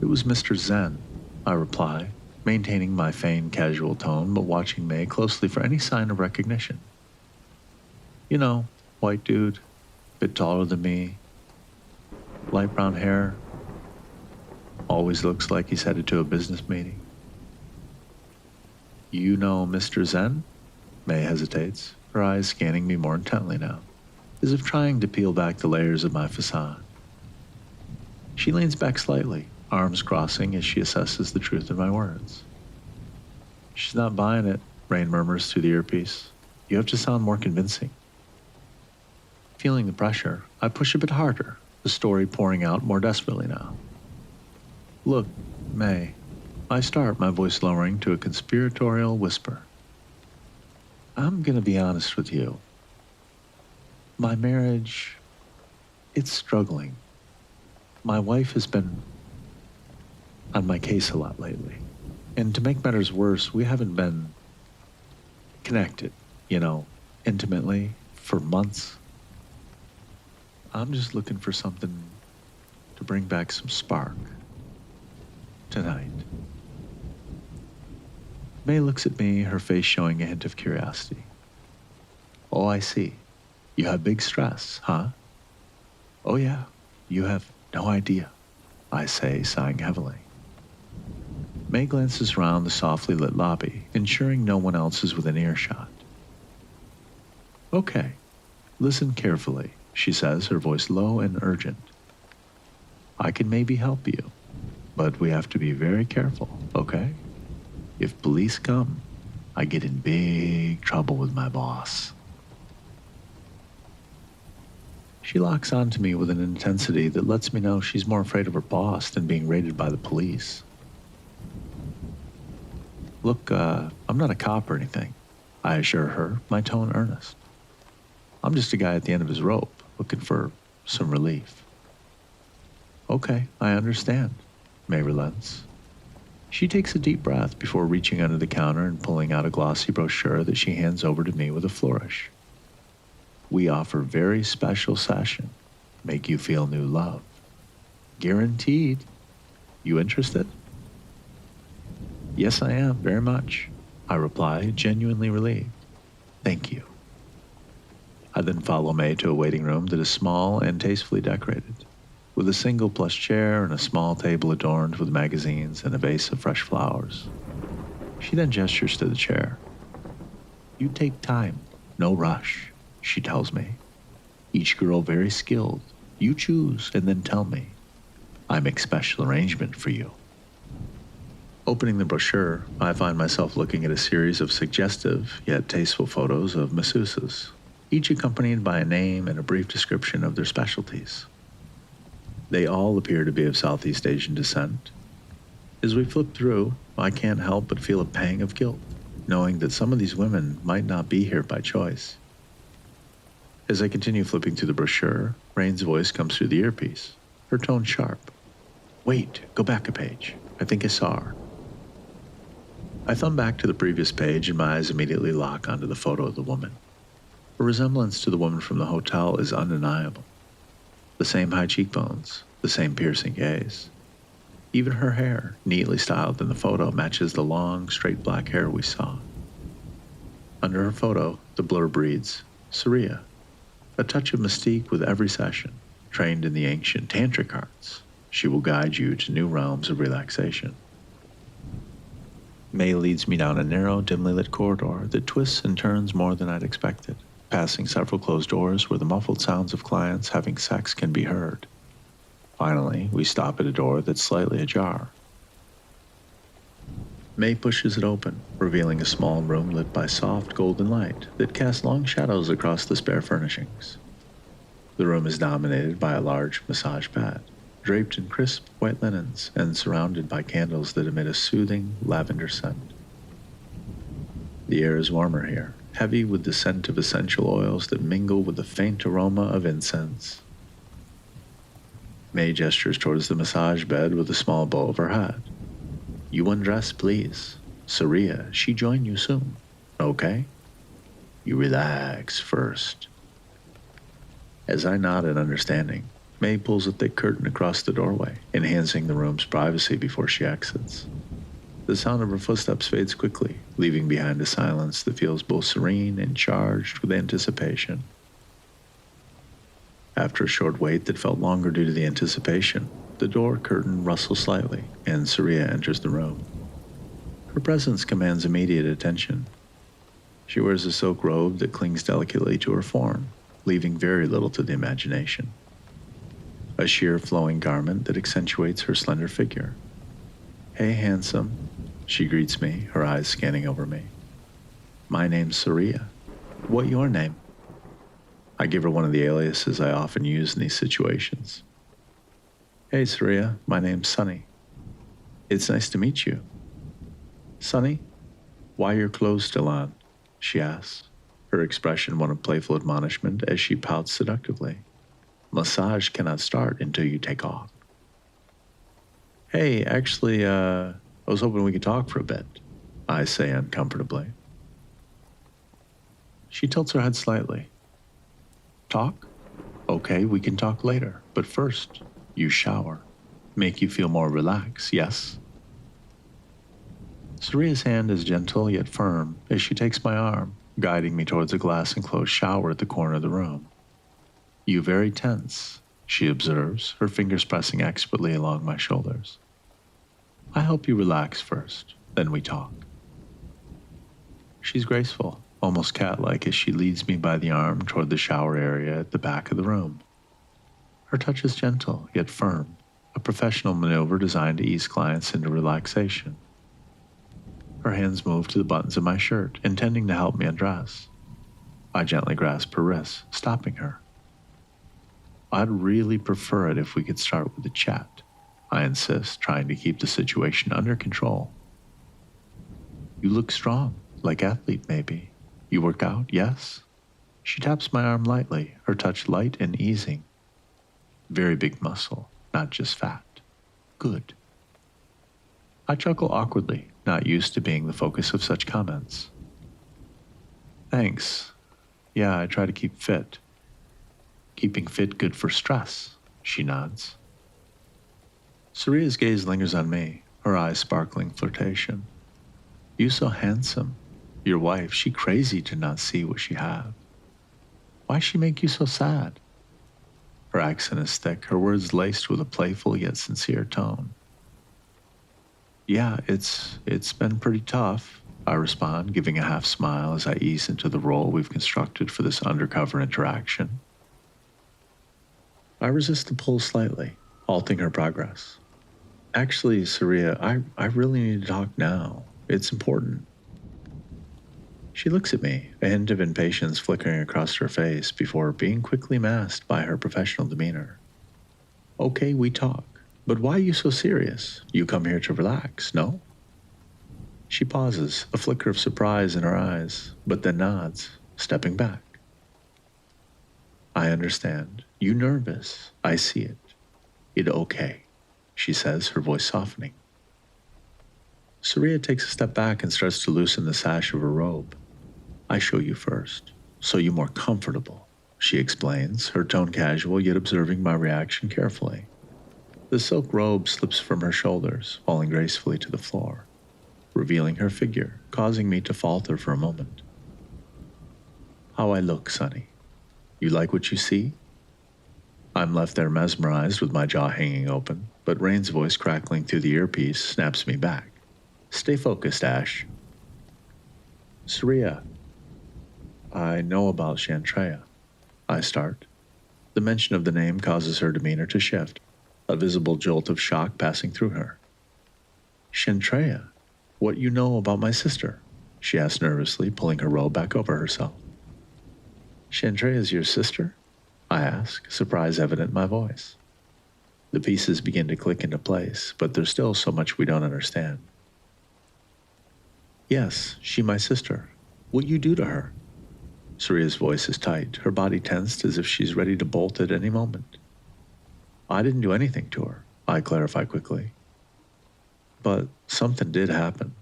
Speaker 2: it was Mr. Zen, I reply, maintaining my feigned casual tone but watching May closely for any sign of recognition. You know, white dude, bit taller than me, light brown hair, always looks like he's headed to a business meeting. You know Mr. Zen? May hesitates, her eyes scanning me more intently now, as if trying to peel back the layers of my facade. She leans back slightly, arms crossing as she assesses the truth of my words. She's not buying it, Rain murmurs through the earpiece. You have to sound more convincing. Feeling the pressure, I push a bit harder, the story pouring out more desperately now. Look, May, I start, my voice lowering to a conspiratorial whisper. I'm gonna be honest with you. My marriage, it's struggling. My wife has been on my case a lot lately. And to make matters worse, we haven't been connected, intimately for months. I'm just looking for something to bring back some spark tonight. May looks at me, her face showing a hint of curiosity. Oh, I see. You have big stress, huh? Oh yeah, you have no idea, I say, sighing heavily. May glances around the softly lit lobby, ensuring no one else is within earshot. Okay, listen carefully, she says, her voice low and urgent. I can maybe help you, but we have to be very careful, okay? If police come, I get in big trouble with my boss. She locks onto me with an intensity that lets me know she's more afraid of her boss than being raided by the police. Look, I'm not a cop or anything, I assure her, my tone earnest. I'm just a guy at the end of his rope, looking for some relief. Okay, I understand, May relents. She takes a deep breath before reaching under the counter and pulling out a glossy brochure that she hands over to me with a flourish. We offer very special session, make you feel new love. Guaranteed. You interested? Yes, I am, very much, I reply, genuinely relieved. Thank you. I then follow May to a waiting room that is small and tastefully decorated, with a single plush chair and a small table adorned with magazines and a vase of fresh flowers. She then gestures to the chair. You take time, no rush, she tells me. Each girl very skilled. You choose and then tell me. I make special arrangement for you. Opening the brochure, I find myself looking at a series of suggestive yet tasteful photos of masseuses, each accompanied by a name and a brief description of their specialties. They all appear to be of Southeast Asian descent. As we flip through, I can't help but feel a pang of guilt, knowing that some of these women might not be here by choice. As I continue flipping through the brochure, Rain's voice comes through the earpiece, her tone sharp. Wait, go back a page. I think I saw her. I thumb back to the previous page and my eyes immediately lock onto the photo of the woman. Her resemblance to the woman from the hotel is undeniable. The same high cheekbones, the same piercing gaze. Even her hair, neatly styled in the photo, matches the long, straight black hair we saw. Under her photo, the blurb reads, Seria, a touch of mystique with every session, trained in the ancient tantric arts. She will guide you to new realms of relaxation. May leads me down a narrow, dimly lit corridor that twists and turns more than I'd expected, passing several closed doors where the muffled sounds of clients having sex can be heard. Finally, we stop at a door that's slightly ajar. May pushes it open, revealing a small room lit by soft golden light that casts long shadows across the spare furnishings. The room is dominated by a large massage pad, draped in crisp white linens and surrounded by candles that emit a soothing lavender scent. The air is warmer here, heavy with the scent of essential oils that mingle with the faint aroma of incense. May gestures towards the massage bed with a small bow of her hat. You undress, please. Seria, she join you soon, okay? You relax first. As I nod in understanding, May pulls a thick curtain across the doorway, enhancing the room's privacy before she exits. The sound of her footsteps fades quickly, leaving behind a silence that feels both serene and charged with anticipation. After a short wait that felt longer due to the anticipation, the door curtain rustles slightly, and Seria enters the room. Her presence commands immediate attention. She wears a silk robe that clings delicately to her form, leaving very little to the imagination. A sheer flowing garment that accentuates her slender figure. Hey, handsome, she greets me, her eyes scanning over me. My name's Seria. What your name? I give her one of the aliases I often use in these situations. Hey, Seria, my name's Sunny. It's nice to meet you. Sunny, why your clothes still on? She asks, her expression one of playful admonishment as she pouts seductively. Massage cannot start until you take off. Hey, actually, I was hoping we could talk for a bit, I say uncomfortably. She tilts her head slightly. Talk? Okay, we can talk later, but first, you shower. Make you feel more relaxed, yes? Seria's hand is gentle yet firm as she takes my arm, guiding me towards a glass-enclosed shower at the corner of the room. You very tense, she observes, her fingers pressing expertly along my shoulders. I help you relax first, then we talk. She's graceful, almost cat-like as she leads me by the arm toward the shower area at the back of the room. Her touch is gentle yet firm, a professional maneuver designed to ease clients into relaxation. Her hands move to the buttons of my shirt, intending to help me undress. I gently grasp her wrist, stopping her. I'd really prefer it if we could start with a chat, I insist, trying to keep the situation under control. You look strong, like athlete maybe. You work out, yes? She taps my arm lightly, her touch light and easing. Very big muscle, not just fat. Good. I chuckle awkwardly, not used to being the focus of such comments. Thanks. Yeah, I try to keep fit. Keeping fit good for stress, she nods. Seria's gaze lingers on me, her eyes sparkling flirtation. You so handsome. Your wife, she crazy to not see what she have. Why she make you so sad? Her accent is thick, her words laced with a playful yet sincere tone. Yeah, it's been pretty tough, I respond, giving a half smile as I ease into the role we've constructed for this undercover interaction. I resist the pull slightly, halting her progress. Actually, Seria, I really need to talk now. It's important. She looks at me, a hint of impatience flickering across her face before being quickly masked by her professional demeanor. Okay, we talk. But why are you so serious? You come here to relax, no? She pauses, a flicker of surprise in her eyes, but then nods, stepping back. I understand. You nervous. I see it. It okay, she says, her voice softening. Seria takes a step back and starts to loosen the sash of her robe. I show you first, so you're more comfortable, she explains, her tone casual yet observing my reaction carefully. The silk robe slips from her shoulders, falling gracefully to the floor, revealing her figure, causing me to falter for a moment. How I look, Sonny. You like what you see? I'm left there mesmerized with my jaw hanging open, but Rain's voice crackling through the earpiece snaps me back. Stay focused, Ash. Seria. I know about Chantrea. I start. The mention of the name causes her demeanor to shift, a visible jolt of shock passing through her. Chantrea, what you know about my sister? She asked nervously, pulling her robe back over herself. Chantrea is your sister? I ask, surprise evident in my voice. The pieces begin to click into place, but there's still so much we don't understand. Yes, she my sister. What you do to her? Seria's voice is tight, her body tensed as if she's ready to bolt at any moment. I didn't do anything to her, I clarify quickly. But something did happen.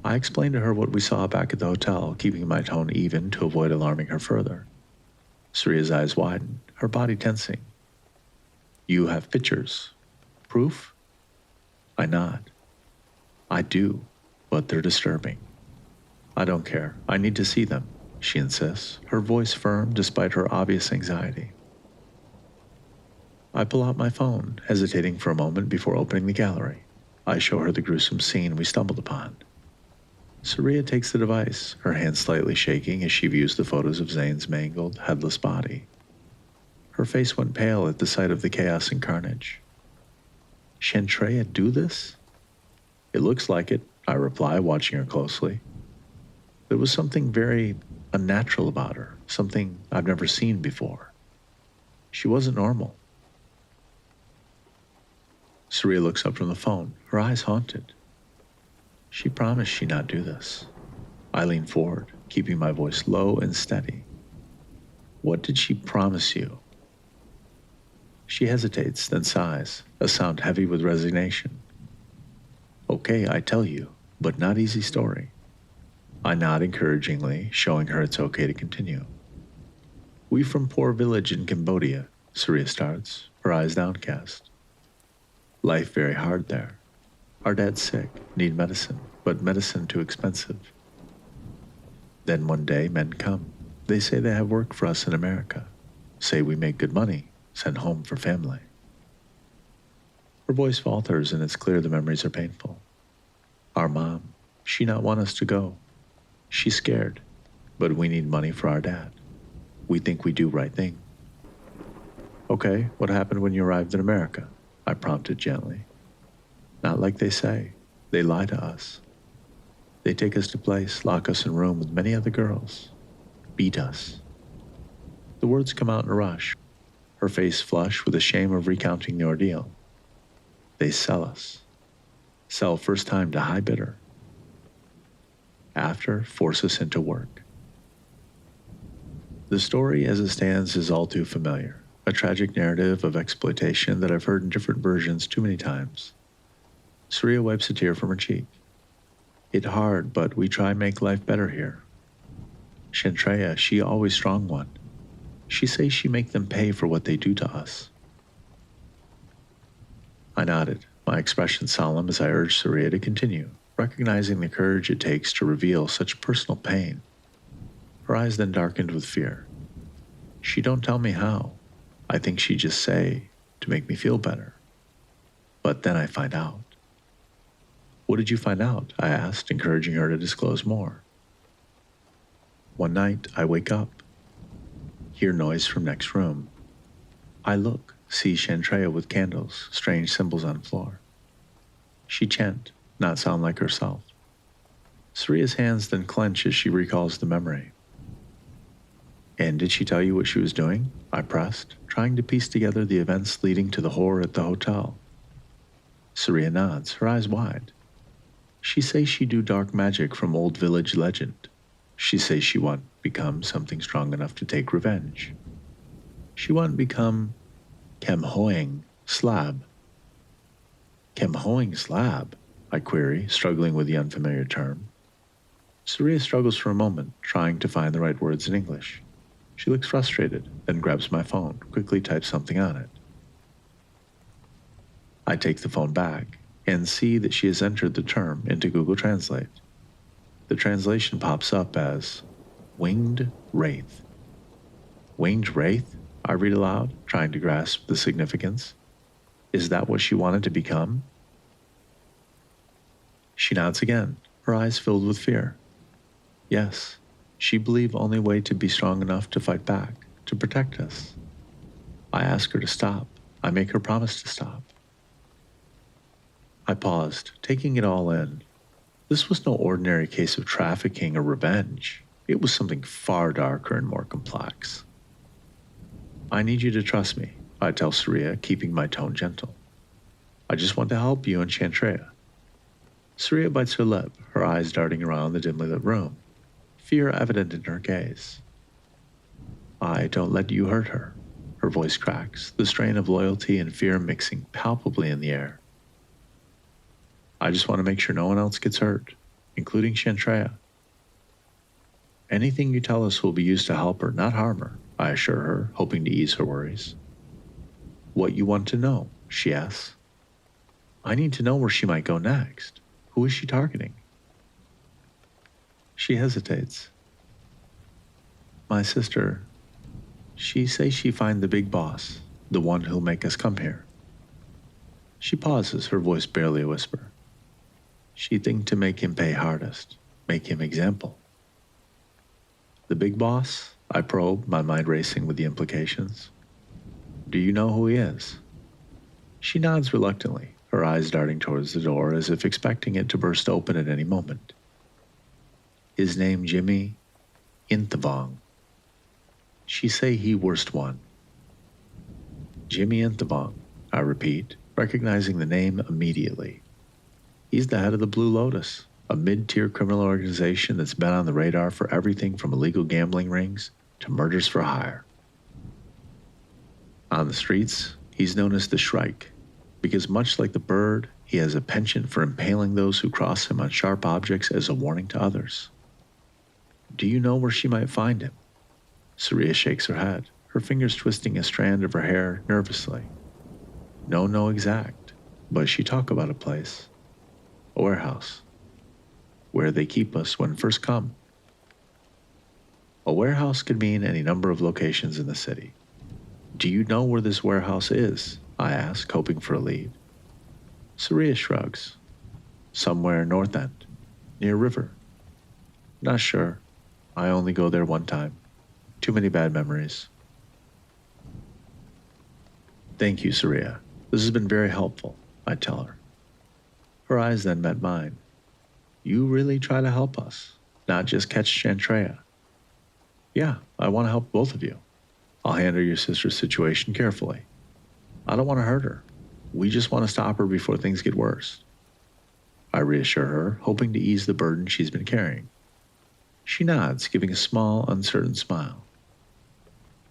Speaker 2: I explained to her what we saw back at the hotel, keeping my tone even to avoid alarming her further. Seria's eyes widen, her body tensing. You have pictures. Proof? I nod. I do, but they're disturbing. I don't care. I need to see them, she insists, her voice firm despite her obvious anxiety. I pull out my phone, hesitating for a moment before opening the gallery. I show her the gruesome scene we stumbled upon. Seria takes the device, her hand slightly shaking as she views the photos of Zayn's mangled, headless body. Her face went pale at the sight of the chaos and carnage. Chantrea do this? It looks like it, I reply, watching her closely. There was something very unnatural about her, something I've never seen before. She wasn't normal. Seria looks up from the phone, her eyes haunted. She promised she'd not do this. I lean forward, keeping my voice low and steady. What did she promise you? She hesitates, then sighs, a sound heavy with resignation. Okay, I tell you, but not easy story. I nod encouragingly, showing her it's okay to continue. We from poor village in Cambodia, Seria starts, her eyes downcast. Life very hard there. Our dad's sick, need medicine, but medicine too expensive. Then one day men come. They say they have work for us in America. Say we make good money, send home for family. Her voice falters and it's clear the memories are painful. Our mom, she not want us to go. She's scared, but we need money for our dad. We think we do right thing. Okay, what happened when you arrived in America? I prompted gently. Not like they say. They lie to us. They take us to place, lock us in a room with many other girls. Beat us. The words come out in a rush, her face flushed with the shame of recounting the ordeal. They sell us. Sell first time to high bidder. After, force us into work. The story as it stands is all too familiar, a tragic narrative of exploitation that I've heard in different versions too many times. Seria wipes a tear from her cheek. It hard, but we try make life better here. Chantrea, she always strong one. She say she make them pay for what they do to us. I nodded, my expression solemn as I urged Seria to continue, recognizing the courage it takes to reveal such personal pain. Her eyes then darkened with fear. She don't tell me how. I think she just say to make me feel better. But then I find out. What did you find out? I asked, encouraging her to disclose more. One night, I wake up, hear noise from next room. I look, see Chantrea with candles, strange symbols on floor. She chant, not sound like herself. Seria's hands then clench as she recalls the memory. And did she tell you what she was doing? I pressed, trying to piece together the events leading to the horror at the hotel. Seria nods, her eyes wide. She say she do dark magic from old village legend. She say she want become something strong enough to take revenge. She want become Kemhoing Slab. Kemhoing Slab? I query, struggling with the unfamiliar term. Seria struggles for a moment, trying to find the right words in English. She looks frustrated, then grabs my phone, quickly types something on it. I take the phone back and see that she has entered the term into Google Translate. The translation pops up as Winged Wraith. Winged Wraith? I read aloud, trying to grasp the significance. Is that what she wanted to become? She nods again, her eyes filled with fear. Yes, she believed only way to be strong enough to fight back, to protect us. I ask her to stop. I make her promise to stop. I paused, taking it all in. This was no ordinary case of trafficking or revenge. It was something far darker and more complex. I need you to trust me, I tell Seria, keeping my tone gentle. I just want to help you and Chantrea. Seria bites her lip, her eyes darting around the dimly lit room, fear evident in her gaze. Don't let you hurt her. Her voice cracks, the strain of loyalty and fear mixing palpably in the air. I just want to make sure no one else gets hurt, including Chantrea. Anything you tell us will be used to help her, not harm her, I assure her, hoping to ease her worries. What you want to know, she asks. I need to know where she might go next. Who is she targeting? She hesitates. My sister, she says she find the big boss, the one who'll make us come here. She pauses, her voice barely a whisper. She think to make him pay hardest, make him example. The big boss? I probe, my mind racing with the implications. Do you know who he is? She nods reluctantly, her eyes darting towards the door as if expecting it to burst open at any moment. His name Jimmy Inthavong. She say he worst one. Jimmy Inthavong, I repeat, recognizing the name immediately. He's the head of the Blue Lotus, a mid-tier criminal organization that's been on the radar for everything from illegal gambling rings to murders for hire. On the streets, he's known as the Shrike, because much like the bird, he has a penchant for impaling those who cross him on sharp objects as a warning to others. Do you know where she might find him? Seria shakes her head, her fingers twisting a strand of her hair nervously. No exact, but she talk about a place. A warehouse. Where they keep us when first come. A warehouse could mean any number of locations in the city. Do you know where this warehouse is? I ask, hoping for a lead. Seria shrugs. Somewhere north end, near river. Not sure. I only go there one time. Too many bad memories. Thank you, Seria. This has been very helpful, I tell her. Her eyes then met mine. You really try to help us, not just catch Chantrea. Yeah, I want to help both of you. I'll handle your sister's situation carefully. I don't want to hurt her. We just want to stop her before things get worse. I reassure her, hoping to ease the burden she's been carrying. She nods, giving a small, uncertain smile.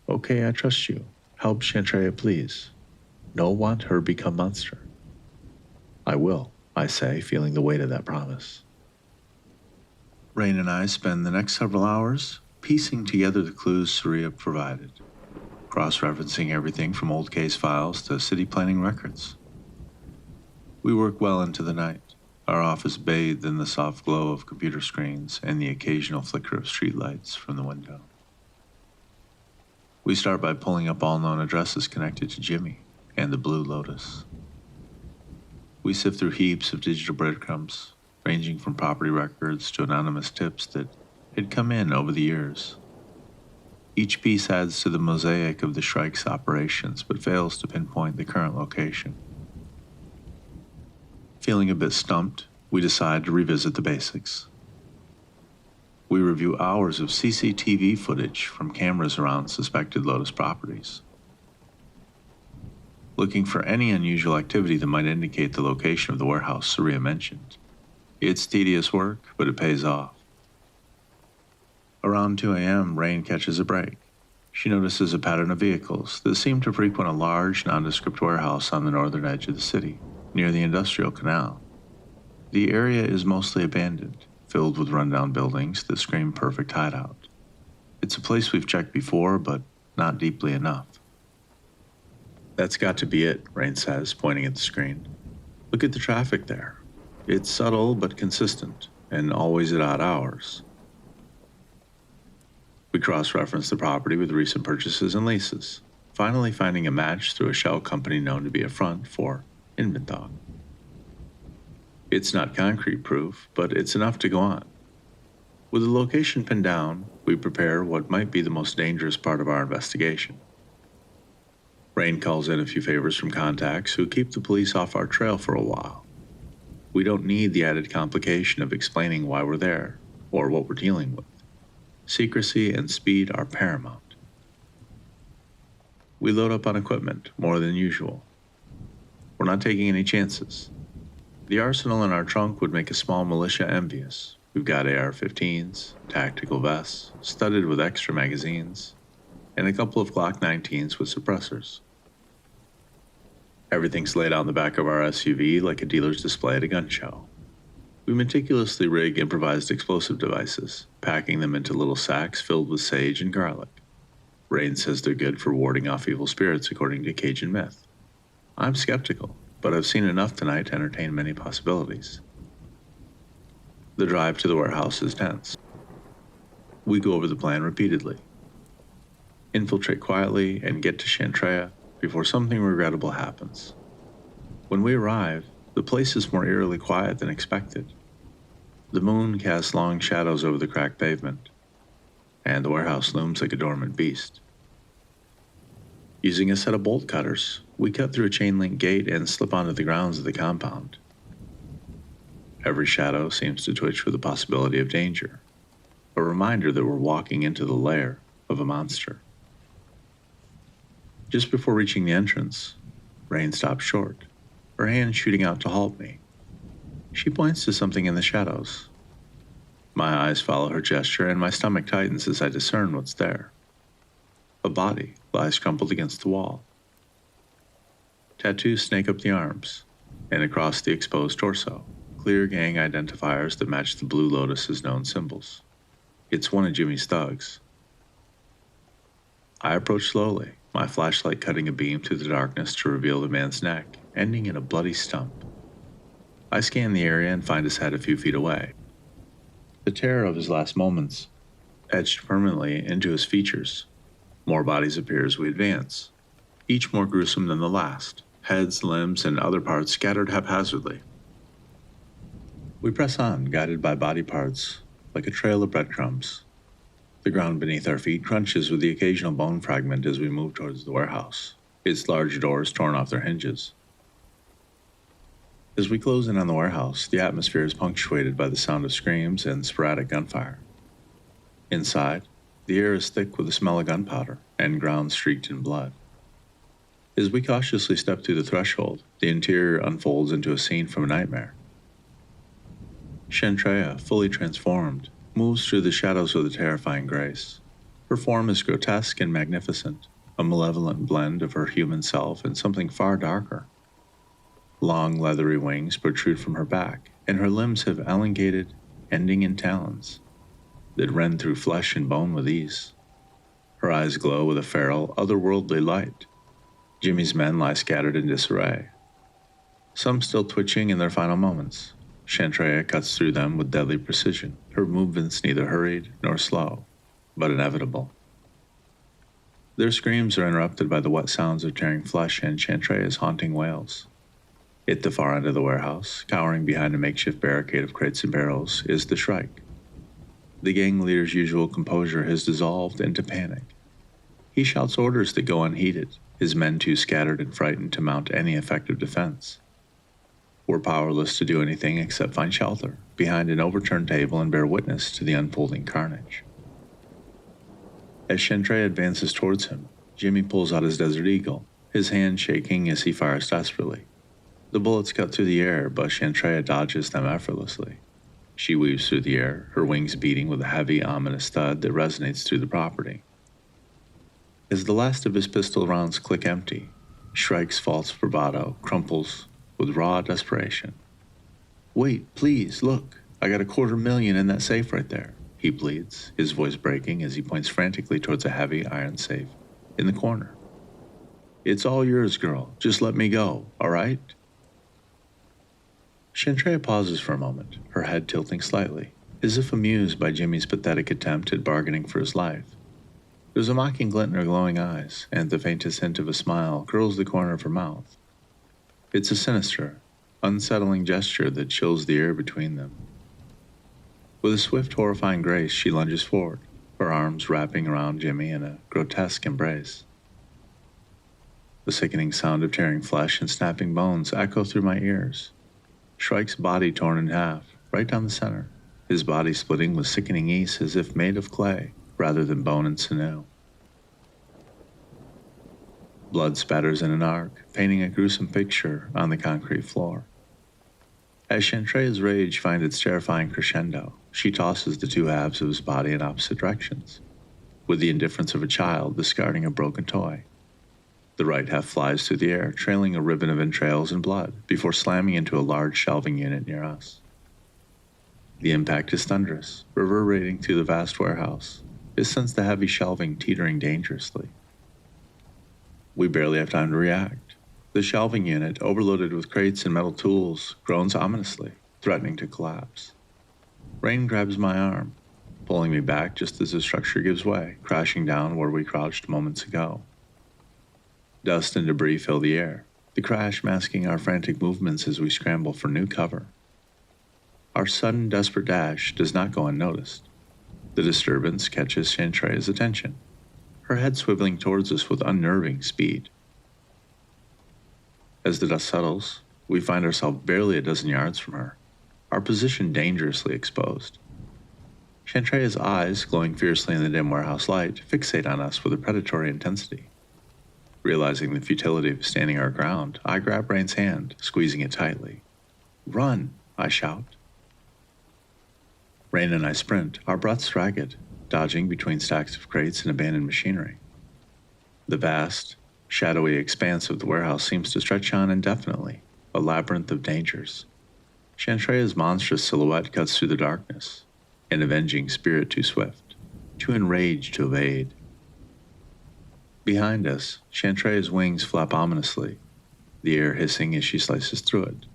Speaker 2: Okay, I trust you. Help Chantrea, please. No want her become monster. I will, I say, feeling the weight of that promise. Rain and I spend the next several hours piecing together the clues Seria provided, cross-referencing everything from old case files to city planning records. We work well into the night, our office bathed in the soft glow of computer screens and the occasional flicker of streetlights from the window. We start by pulling up all known addresses connected to Jimmy and the Blue Lotus. We sift through heaps of digital breadcrumbs, ranging from property records to anonymous tips that had come in over the years. Each piece adds to the mosaic of the Shrike's operations, but fails to pinpoint the current location. Feeling a bit stumped, we decide to revisit the basics. We review hours of CCTV footage from cameras around suspected Lotus properties, looking for any unusual activity that might indicate the location of the warehouse Seria mentioned. It's tedious work, but it pays off. Around 2 a.m., Rain catches a break. She notices a pattern of vehicles that seem to frequent a large, nondescript warehouse on the northern edge of the city, near the industrial canal. The area is mostly abandoned, filled with rundown buildings that scream perfect hideout. It's a place we've checked before, but not deeply enough. That's got to be it, Rain says, pointing at the screen. Look at the traffic there. It's subtle but consistent, and always at odd hours. We cross-reference the property with recent purchases and leases, finally finding a match through a shell company known to be a front for Inventory. It's not concrete proof, but it's enough to go on. With the location pinned down, we prepare what might be the most dangerous part of our investigation. Rain calls in a few favors from contacts who keep the police off our trail for a while. We don't need the added complication of explaining why we're there or what we're dealing with. Secrecy and speed are paramount. We load up on equipment more than usual. We're not taking any chances. The arsenal in our trunk would make a small militia envious. We've got AR-15s, tactical vests, studded with extra magazines, and a couple of Glock 19s with suppressors. Everything's laid out in the back of our SUV like a dealer's display at a gun show. We meticulously rig improvised explosive devices, packing them into little sacks filled with sage and garlic. Rain says they're good for warding off evil spirits according to Cajun myth. I'm skeptical, but I've seen enough tonight to entertain many possibilities. The drive to the warehouse is tense. We go over the plan repeatedly. Infiltrate quietly and get to Chantrea before something regrettable happens. When we arrive, the place is more eerily quiet than expected. The moon casts long shadows over the cracked pavement, and the warehouse looms like a dormant beast. Using a set of bolt cutters, we cut through a chain-link gate and slip onto the grounds of the compound. Every shadow seems to twitch with the possibility of danger, a reminder that we're walking into the lair of a monster. Just before reaching the entrance, Rain stops short, her hand shooting out to halt me. She points to something in the shadows. My eyes follow her gesture and my stomach tightens as I discern what's there. A body lies crumpled against the wall. Tattoos snake up the arms, and across the exposed torso, clear gang identifiers that match the Blue Lotus's known symbols. It's one of Jimmy's thugs. I approach slowly, my flashlight cutting a beam through the darkness to reveal the man's neck, ending in a bloody stump. I scan the area and find his head a few feet away. The terror of his last moments etched permanently into his features. More bodies appear as we advance, each more gruesome than the last, heads, limbs, and other parts scattered haphazardly. We press on, guided by body parts, like a trail of breadcrumbs. The ground beneath our feet crunches with the occasional bone fragment as we move towards the warehouse, its large doors torn off their hinges. As we close in on the warehouse, the atmosphere is punctuated by the sound of screams and sporadic gunfire. Inside, the air is thick with the smell of gunpowder and ground streaked in blood. As we cautiously step through the threshold, the interior unfolds into a scene from a nightmare. Chantrea, fully transformed, moves through the shadows with a terrifying grace. Her form is grotesque and magnificent, a malevolent blend of her human self and something far darker. Long leathery wings protrude from her back, and her limbs have elongated, ending in talons that rend through flesh and bone with ease. Her eyes glow with a feral, otherworldly light. Jimmy's men lie scattered in disarray, some still twitching in their final moments. Chantrea cuts through them with deadly precision, her movements neither hurried nor slow, but inevitable. Their screams are interrupted by the wet sounds of tearing flesh and Chantrea's haunting wails. At the far end of the warehouse, cowering behind a makeshift barricade of crates and barrels, is the Shrike. The gang leader's usual composure has dissolved into panic. He shouts orders that go unheeded, his men too scattered and frightened to mount any effective defense. We're powerless to do anything except find shelter behind an overturned table and bear witness to the unfolding carnage. As Chantrea advances towards him, Jimmy pulls out his Desert Eagle, his hand shaking as he fires desperately. The bullets cut through the air, but Chantrea dodges them effortlessly. She weaves through the air, her wings beating with a heavy, ominous thud that resonates through the property. As the last of his pistol rounds click empty, Shrike's false bravado crumples with raw desperation. "Wait, please, look, I got $250,000 in that safe right there," he pleads, his voice breaking as he points frantically towards a heavy iron safe in the corner. "It's all yours, girl. Just let me go, all right?" Chantrea pauses for a moment, her head tilting slightly, as if amused by Jimmy's pathetic attempt at bargaining for his life. There's a mocking glint in her glowing eyes, and the faintest hint of a smile curls the corner of her mouth. It's a sinister, unsettling gesture that chills the air between them. With a swift, horrifying grace, she lunges forward, her arms wrapping around Jimmy in a grotesque embrace. The sickening sound of tearing flesh and snapping bones echo through my ears. Shrike's body torn in half, right down the center, his body splitting with sickening ease as if made of clay rather than bone and sinew. Blood spatters in an arc, painting a gruesome picture on the concrete floor. As Chantrea's rage finds its terrifying crescendo, she tosses the two halves of his body in opposite directions, with the indifference of a child discarding a broken toy. The right half flies through the air, trailing a ribbon of entrails and blood, before slamming into a large shelving unit near us. The impact is thunderous, reverberating through the vast warehouse. It sends the heavy shelving teetering dangerously. We barely have time to react. The shelving unit, overloaded with crates and metal tools, groans ominously, threatening to collapse. Rain grabs my arm, pulling me back just as the structure gives way, crashing down where we crouched moments ago. Dust and debris fill the air, the crash masking our frantic movements as we scramble for new cover. Our sudden, desperate dash does not go unnoticed. The disturbance catches Chantrea's attention, her head swiveling towards us with unnerving speed. As the dust settles, we find ourselves barely a dozen yards from her, our position dangerously exposed. Chantrea's eyes, glowing fiercely in the dim warehouse light, fixate on us with a predatory intensity. Realizing the futility of standing our ground, I grab Rain's hand, squeezing it tightly. "Run!" I shout. Rain and I sprint, our breaths ragged, dodging between stacks of crates and abandoned machinery. The vast, shadowy expanse of the warehouse seems to stretch on indefinitely, a labyrinth of dangers. Chantrea's monstrous silhouette cuts through the darkness, an avenging spirit too swift, too enraged to evade. Behind us, Chantrea's wings flap ominously, the air hissing as she slices through it.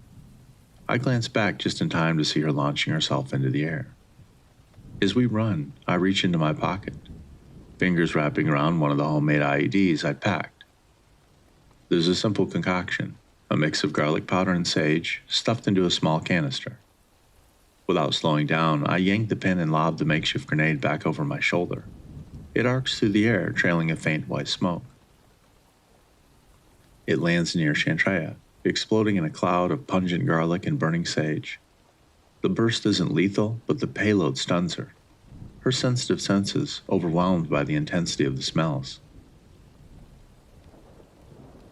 Speaker 2: I glance back just in time to see her launching herself into the air. As we run, I reach into my pocket, fingers wrapping around one of the homemade IEDs I'd packed. There's a simple concoction, a mix of garlic powder and sage, stuffed into a small canister. Without slowing down, I yank the pin and lob the makeshift grenade back over my shoulder. It arcs through the air, trailing a faint white smoke. It lands near Chantrea, exploding in a cloud of pungent garlic and burning sage. The burst isn't lethal, but the payload stuns her, her sensitive senses overwhelmed by the intensity of the smells.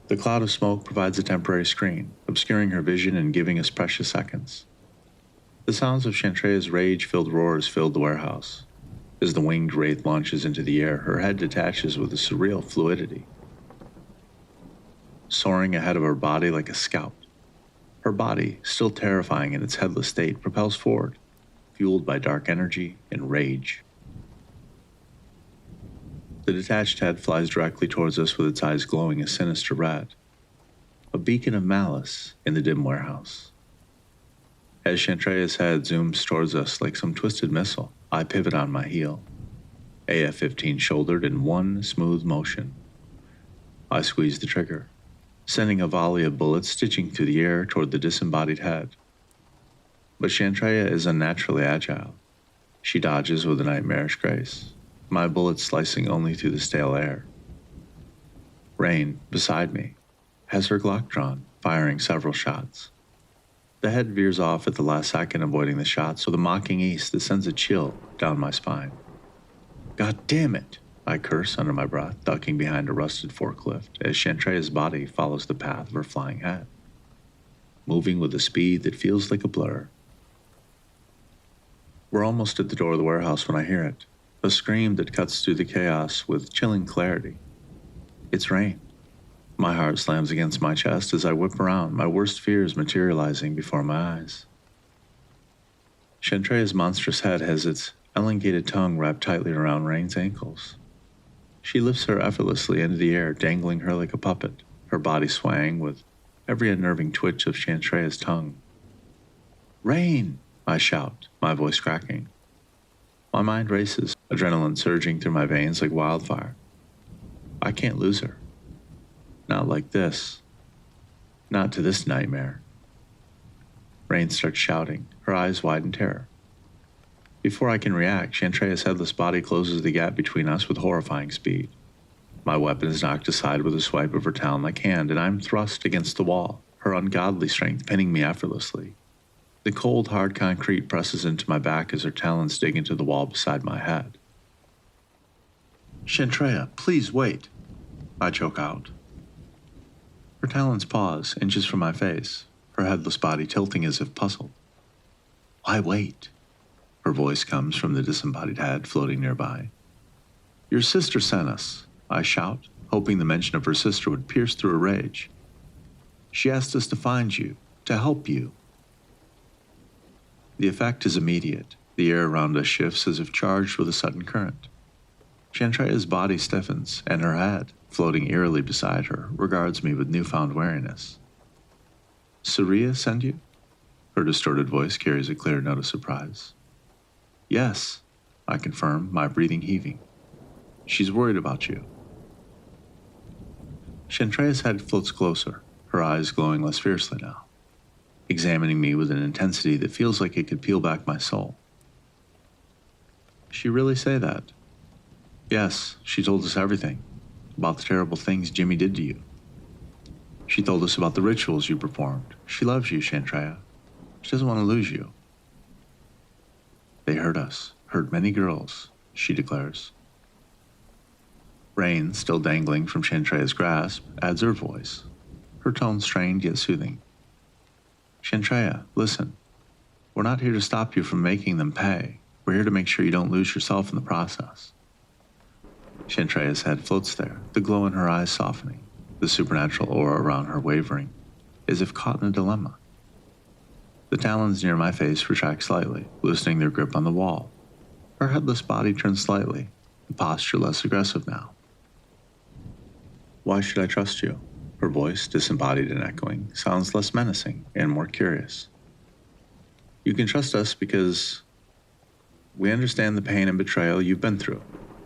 Speaker 2: The cloud of smoke provides a temporary screen, obscuring her vision and giving us precious seconds. The sounds of Chantrea's rage-filled roars filled the warehouse. As the winged wraith launches into the air, her head detaches with a surreal fluidity, soaring ahead of her body like a scout. Her body, still terrifying in its headless state, propels forward, fueled by dark energy and rage. The detached head flies directly towards us with its eyes glowing a sinister red, a beacon of malice in the dim warehouse. As Chantrea's head zooms towards us like some twisted missile, I pivot on my heel, AF-15 shouldered in one smooth motion. I squeeze the trigger, sending a volley of bullets stitching through the air toward the disembodied head. But Chantrea is unnaturally agile. She dodges with a nightmarish grace, my bullets slicing only through the stale air. Rain, beside me, has her Glock drawn, firing several shots. The head veers off at the last second, avoiding the shots with a mocking ease that sends a chill down my spine. "God damn it!" I curse under my breath, ducking behind a rusted forklift as Chantrea's body follows the path of her flying head, moving with a speed that feels like a blur. We're almost at the door of the warehouse when I hear it, a scream that cuts through the chaos with chilling clarity. It's Rain. My heart slams against my chest as I whip around, my worst fears materializing before my eyes. Chantrea's monstrous head has its elongated tongue wrapped tightly around Rain's ankles. She lifts her effortlessly into the air, dangling her like a puppet, her body swaying with every unnerving twitch of Chantrea's tongue. "Rain!" I shout, my voice cracking. My mind races, adrenaline surging through my veins like wildfire. I can't lose her. Not like this. Not to this nightmare. Rain starts shouting, her eyes wide in terror. Before I can react, Chantrea's headless body closes the gap between us with horrifying speed. My weapon is knocked aside with a swipe of her talon-like hand, and I'm thrust against the wall, her ungodly strength pinning me effortlessly. The cold, hard concrete presses into my back as her talons dig into the wall beside my head. "Chantrea, please wait," I choke out. Her talons pause, inches from my face, her headless body tilting as if puzzled. Why wait? Her voice comes from the disembodied head floating nearby. Your sister sent us, I shout, hoping the mention of her sister would pierce through her rage. She asked us to find you, to help you. The effect is immediate. The air around us shifts as if charged with a sudden current. Chantrea's body stiffens, and her head, floating eerily beside her, regards me with newfound wariness. Seria send you? Her distorted voice carries a clear note of surprise. Yes, I confirm, my breathing heaving. She's worried about you. Chantrea's head floats closer, her eyes glowing less fiercely now, examining me with an intensity that feels like it could peel back my soul. She really say that? Yes, she told us everything, about the terrible things Jimmy did to you. She told us about the rituals you performed. She loves you, Chantrea. She doesn't want to lose you. They heard us, heard many girls, she declares. Rain, still dangling from Chantrea's grasp, adds her voice, her tone strained yet soothing. Chantrea, listen. We're not here to stop you from making them pay. We're here to make sure you don't lose yourself in the process. Chantrea's head floats there, the glow in her eyes softening, the supernatural aura around her wavering, as if caught in a dilemma. The talons near my face retract slightly, loosening their grip on the wall. Her headless body turns slightly, the posture less aggressive now. Why should I trust you? Her voice, disembodied and echoing, sounds less menacing and more curious. You can trust us because we understand the pain and betrayal you've been through.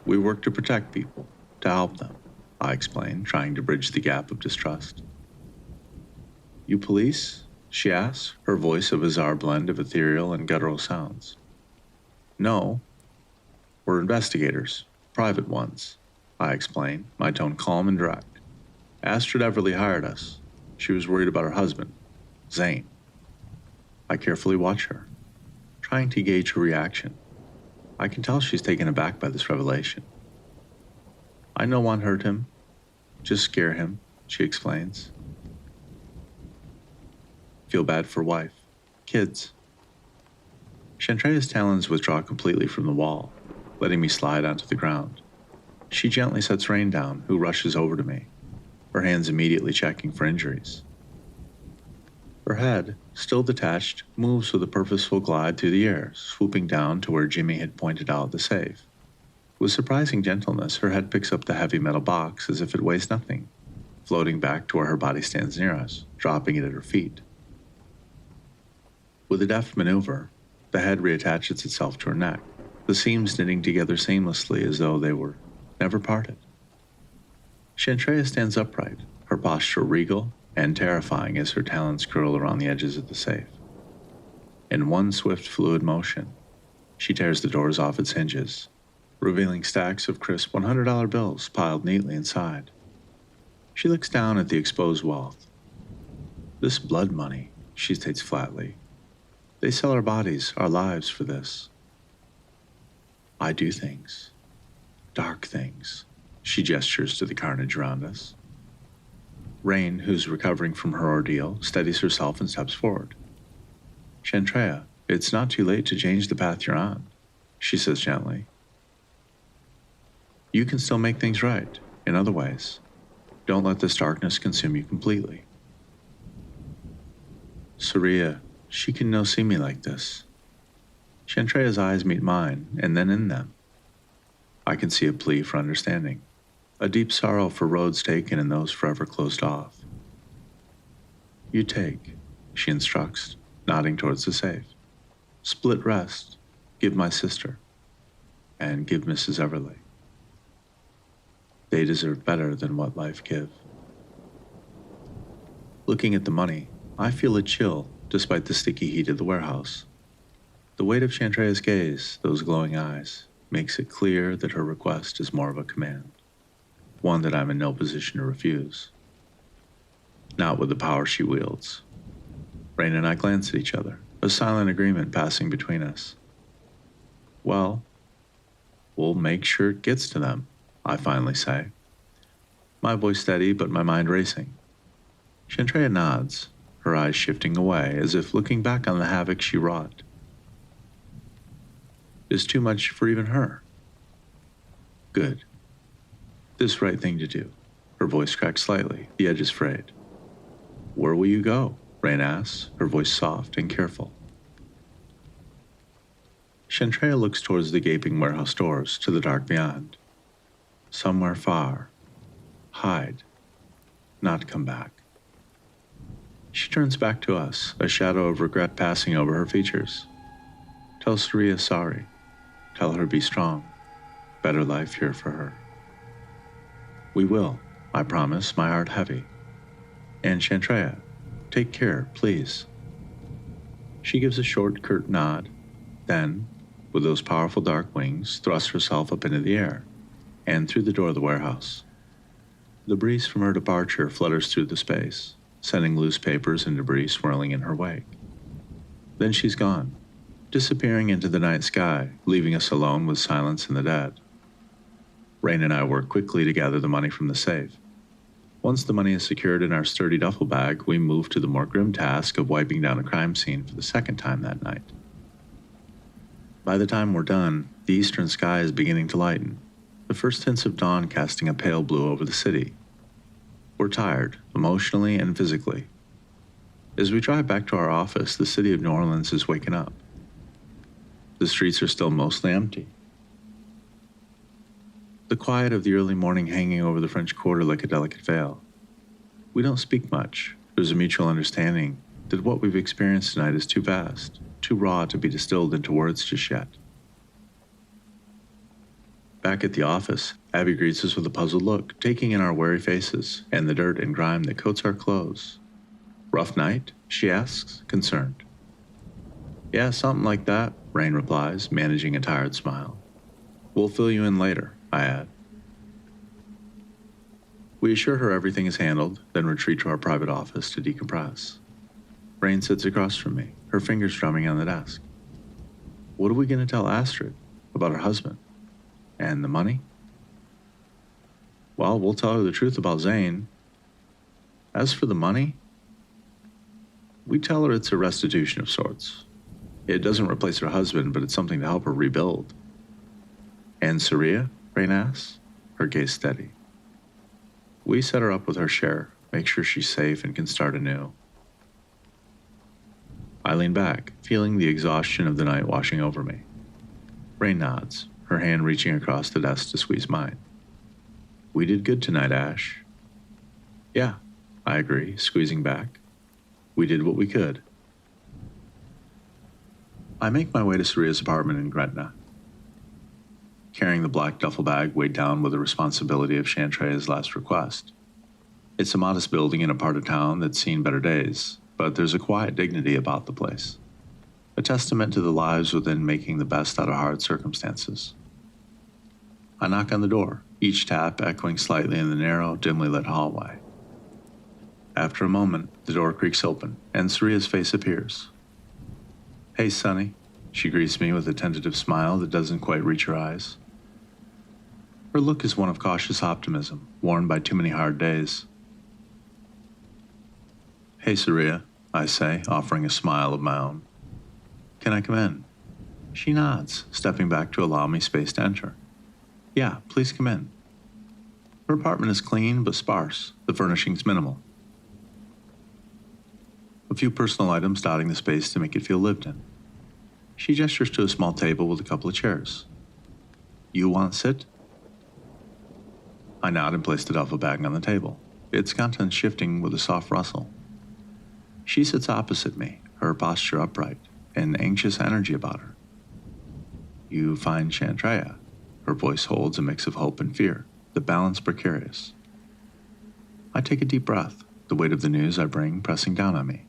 Speaker 2: We work to protect people, to help them, I explain, trying to bridge the gap of distrust. You police? She asks, her voice a bizarre blend of ethereal and guttural sounds. No, we're investigators, private ones, I explain, my tone calm and direct. Astrid Everly hired us. She was worried about her husband, Zayn. I carefully watch her, trying to gauge her reaction. I can tell she's taken aback by this revelation. I no one hurt him, just scare him, she explains. Feel bad for wife, kids. Chantrea's talons withdraw completely from the wall, letting me slide onto the ground. She gently sets Rain down, who rushes over to me, her hands immediately checking for injuries. Her head, still detached, moves with a purposeful glide through the air, swooping down to where Jimmy had pointed out the safe. With surprising gentleness, her head picks up the heavy metal box as if it weighs nothing, floating back to where her body stands near us, dropping it at her feet. With a deft maneuver, the head reattaches itself to her neck, the seams knitting together seamlessly as though they were never parted. Chantrea stands upright, her posture regal and terrifying as her talons curl around the edges of the safe. In one swift, fluid motion, she tears the doors off its hinges, revealing stacks of crisp $100 bills piled neatly inside. She looks down at the exposed wealth. This blood money, she states flatly. They sell our bodies, our lives for this. I do things. Dark things. She gestures to the carnage around us. Rain, who's recovering from her ordeal, steadies herself and steps forward. Chantrea, it's not too late to change the path you're on, she says gently. You can still make things right, in other ways. Don't let this darkness consume you completely. Seria, she can no see me like this. Chantrea's eyes meet mine, and then in them, I can see a plea for understanding, a deep sorrow for roads taken and those forever closed off. You take, she instructs, nodding towards the safe. Split rest, give my sister, and give Mrs. Everly. They deserve better than what life give. Looking at the money, I feel a chill despite the sticky heat of the warehouse. The weight of Chantrea's gaze, those glowing eyes, makes it clear that her request is more of a command, one that I'm in no position to refuse. Not with the power she wields. Rain and I glance at each other, a silent agreement passing between us. Well, we'll make sure it gets to them, I finally say, my voice steady but my mind racing. Chantrea nods, her eyes shifting away as if looking back on the havoc she wrought. It's too much for even her. Good. This right thing to do. Her voice cracked slightly, the edges frayed. Where will you go? Rain asks, her voice soft and careful. Chantrea looks towards the gaping warehouse doors to the dark beyond. Somewhere far. Hide. Not come back. She turns back to us, a shadow of regret passing over her features. Tell Seria sorry. Tell her be strong. Better life here for her. We will, I promise, my heart heavy. And Chantrea, take care, please. She gives a short, curt nod, then, with those powerful dark wings, thrusts herself up into the air, and through the door of the warehouse. The breeze from her departure flutters through the space, sending loose papers and debris swirling in her wake. Then she's gone, disappearing into the night sky, leaving us alone with silence and the dead. Rain and I work quickly to gather the money from the safe. Once the money is secured in our sturdy duffel bag, we move to the more grim task of wiping down a crime scene for the second time that night. By the time we're done, the eastern sky is beginning to lighten, the first hints of dawn casting a pale blue over the city. We're tired, emotionally and physically. As we drive back to our office, the city of New Orleans is waking up. The streets are still mostly empty. The quiet of the early morning hanging over the French Quarter like a delicate veil. We don't speak much. There's a mutual understanding that what we've experienced tonight is too vast, too raw to be distilled into words just yet. Back at the office, Abby greets us with a puzzled look, taking in our wary faces and the dirt and grime that coats our clothes. Rough night? She asks, concerned. Yeah, something like that, Rain replies, managing a tired smile. We'll fill you in later, I add. We assure her everything is handled, then retreat to our private office to decompress. Rain sits across from me, her fingers drumming on the desk. What are we going to tell Astrid about her husband? And the money? Well, we'll tell her the truth about Zayn. As for the money, we tell her it's a restitution of sorts. It doesn't replace her husband, but it's something to help her rebuild. And Seria? Rain asks, her gaze steady. We set her up with her share, make sure she's safe and can start anew. I lean back, feeling the exhaustion of the night washing over me. Rain nods, her hand reaching across the desk to squeeze mine. We did good tonight, Ash. Yeah, I agree, squeezing back. We did what we could. I make my way to Seria's apartment in Gretna. Carrying the black duffel bag weighed down with the responsibility of Chantrea's last request. It's a modest building in a part of town that's seen better days, but there's a quiet dignity about the place, a testament to the lives within making the best out of hard circumstances. I knock on the door, each tap echoing slightly in the narrow, dimly lit hallway. After a moment, the door creaks open, and Seria's face appears. Hey, Sonny, she greets me with a tentative smile that doesn't quite reach her eyes. Her look is one of cautious optimism, worn by too many hard days. Hey, Seria, I say, offering a smile of my own. Can I come in? She nods, stepping back to allow me space to enter. Yeah, please come in. Her apartment is clean but sparse, the furnishings minimal. A few personal items dotting the space to make it feel lived in. She gestures to a small table with a couple of chairs. You want sit? I nod and place the duffel bag on the table, its contents shifting with a soft rustle. She sits opposite me, her posture upright, an anxious energy about her. You find Chantrea. Her voice holds a mix of hope and fear, the balance precarious. I take a deep breath, the weight of the news I bring pressing down on me.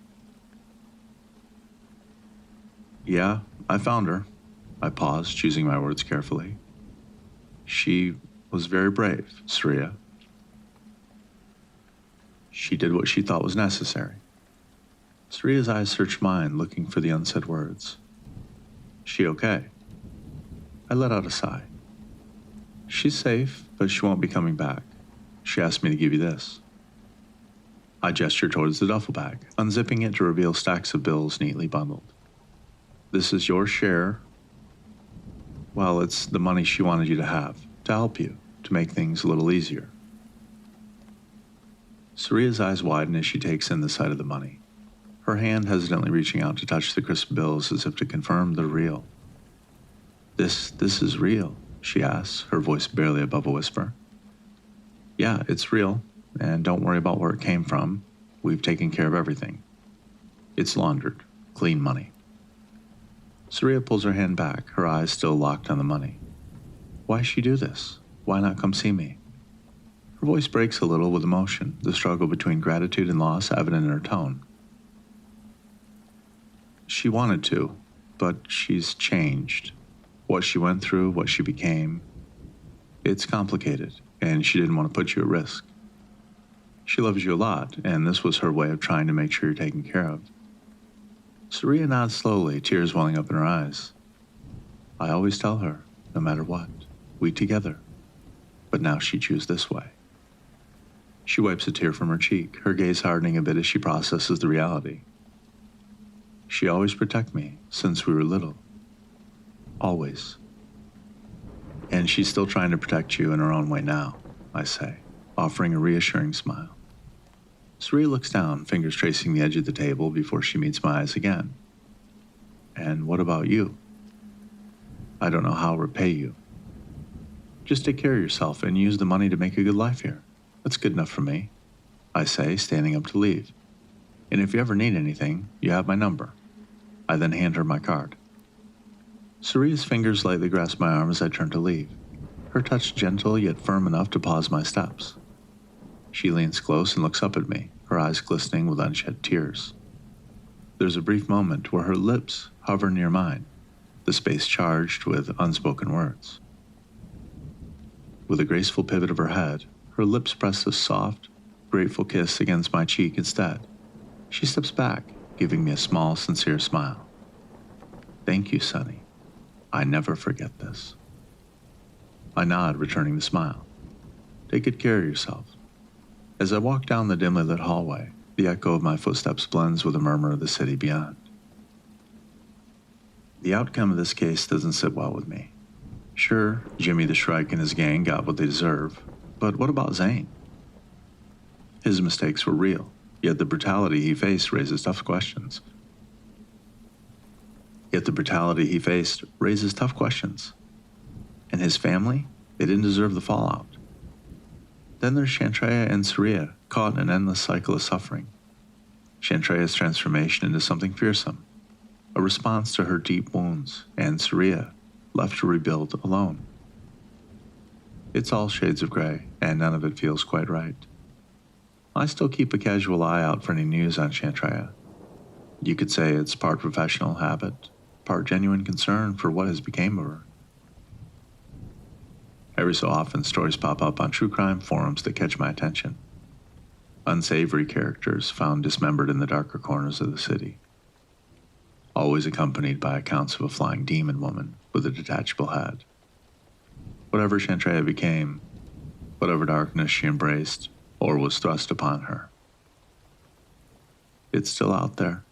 Speaker 2: Yeah, I found her. I pause, choosing my words carefully. She was very brave, Seria. She did what she thought was necessary. Seria's eyes search mine, looking for the unsaid words. She okay? I let out a sigh. She's safe, but she won't be coming back. She asked me to give you this. I gesture towards the duffel bag, unzipping it to reveal stacks of bills neatly bundled. This is your share. Well, it's the money she wanted you to have, to help you, to make things a little easier. Seria's eyes widen as she takes in the sight of the money, her hand hesitantly reaching out to touch the crisp bills as if to confirm they're real. This is real, she asks, her voice barely above a whisper. Yeah, it's real, and don't worry about where it came from. We've taken care of everything. It's laundered, clean money. Seria pulls her hand back, her eyes still locked on the money. Why she do this? Why not come see me? Her voice breaks a little with emotion, the struggle between gratitude and loss evident in her tone. She wanted to, but she's changed. What she went through, what she became. It's complicated, and she didn't want to put you at risk. She loves you a lot, and this was her way of trying to make sure you're taken care of. Seria nods slowly, tears welling up in her eyes. I always tell her, no matter what, we together. But now she chose this way. She wipes a tear from her cheek, her gaze hardening a bit as she processes the reality. She always protected me since we were little. Always. And she's still trying to protect you in her own way now, I say, offering a reassuring smile. Seria looks down, fingers tracing the edge of the table before she meets my eyes again. And what about you? I don't know how to repay you. Just take care of yourself and use the money to make a good life here. That's good enough for me, I say, standing up to leave. And if you ever need anything, you have my number. I then hand her my card. Seria's fingers lightly grasp my arm as I turn to leave, her touch gentle yet firm enough to pause my steps. She leans close and looks up at me, her eyes glistening with unshed tears. There's a brief moment where her lips hover near mine, the space charged with unspoken words. With a graceful pivot of her head, her lips press a soft, grateful kiss against my cheek instead. She steps back, giving me a small, sincere smile. Thank you, Sonny. I never forget this. I nod, returning the smile. Take good care of yourself. As I walk down the dimly lit hallway, the echo of my footsteps blends with the murmur of the city beyond. The outcome of this case doesn't sit well with me. Sure, Jimmy the Shrike and his gang got what they deserve, but what about Zayn? His mistakes were real, yet the brutality he faced raises tough questions. And his family? They didn't deserve the fallout. Then there's Chantrea and Seria, caught in an endless cycle of suffering. Chantrea's transformation into something fearsome, a response to her deep wounds, and Seria, left to rebuild alone. It's all shades of gray, and none of it feels quite right. I still keep a casual eye out for any news on Chantrea. You could say it's part professional habit, part genuine concern for what has become of her. Every so often, stories pop up on true crime forums that catch my attention. Unsavory characters found dismembered in the darker corners of the city. Always accompanied by accounts of a flying demon woman with a detachable head. Whatever Chantrea became, whatever darkness she embraced or was thrust upon her, it's still out there,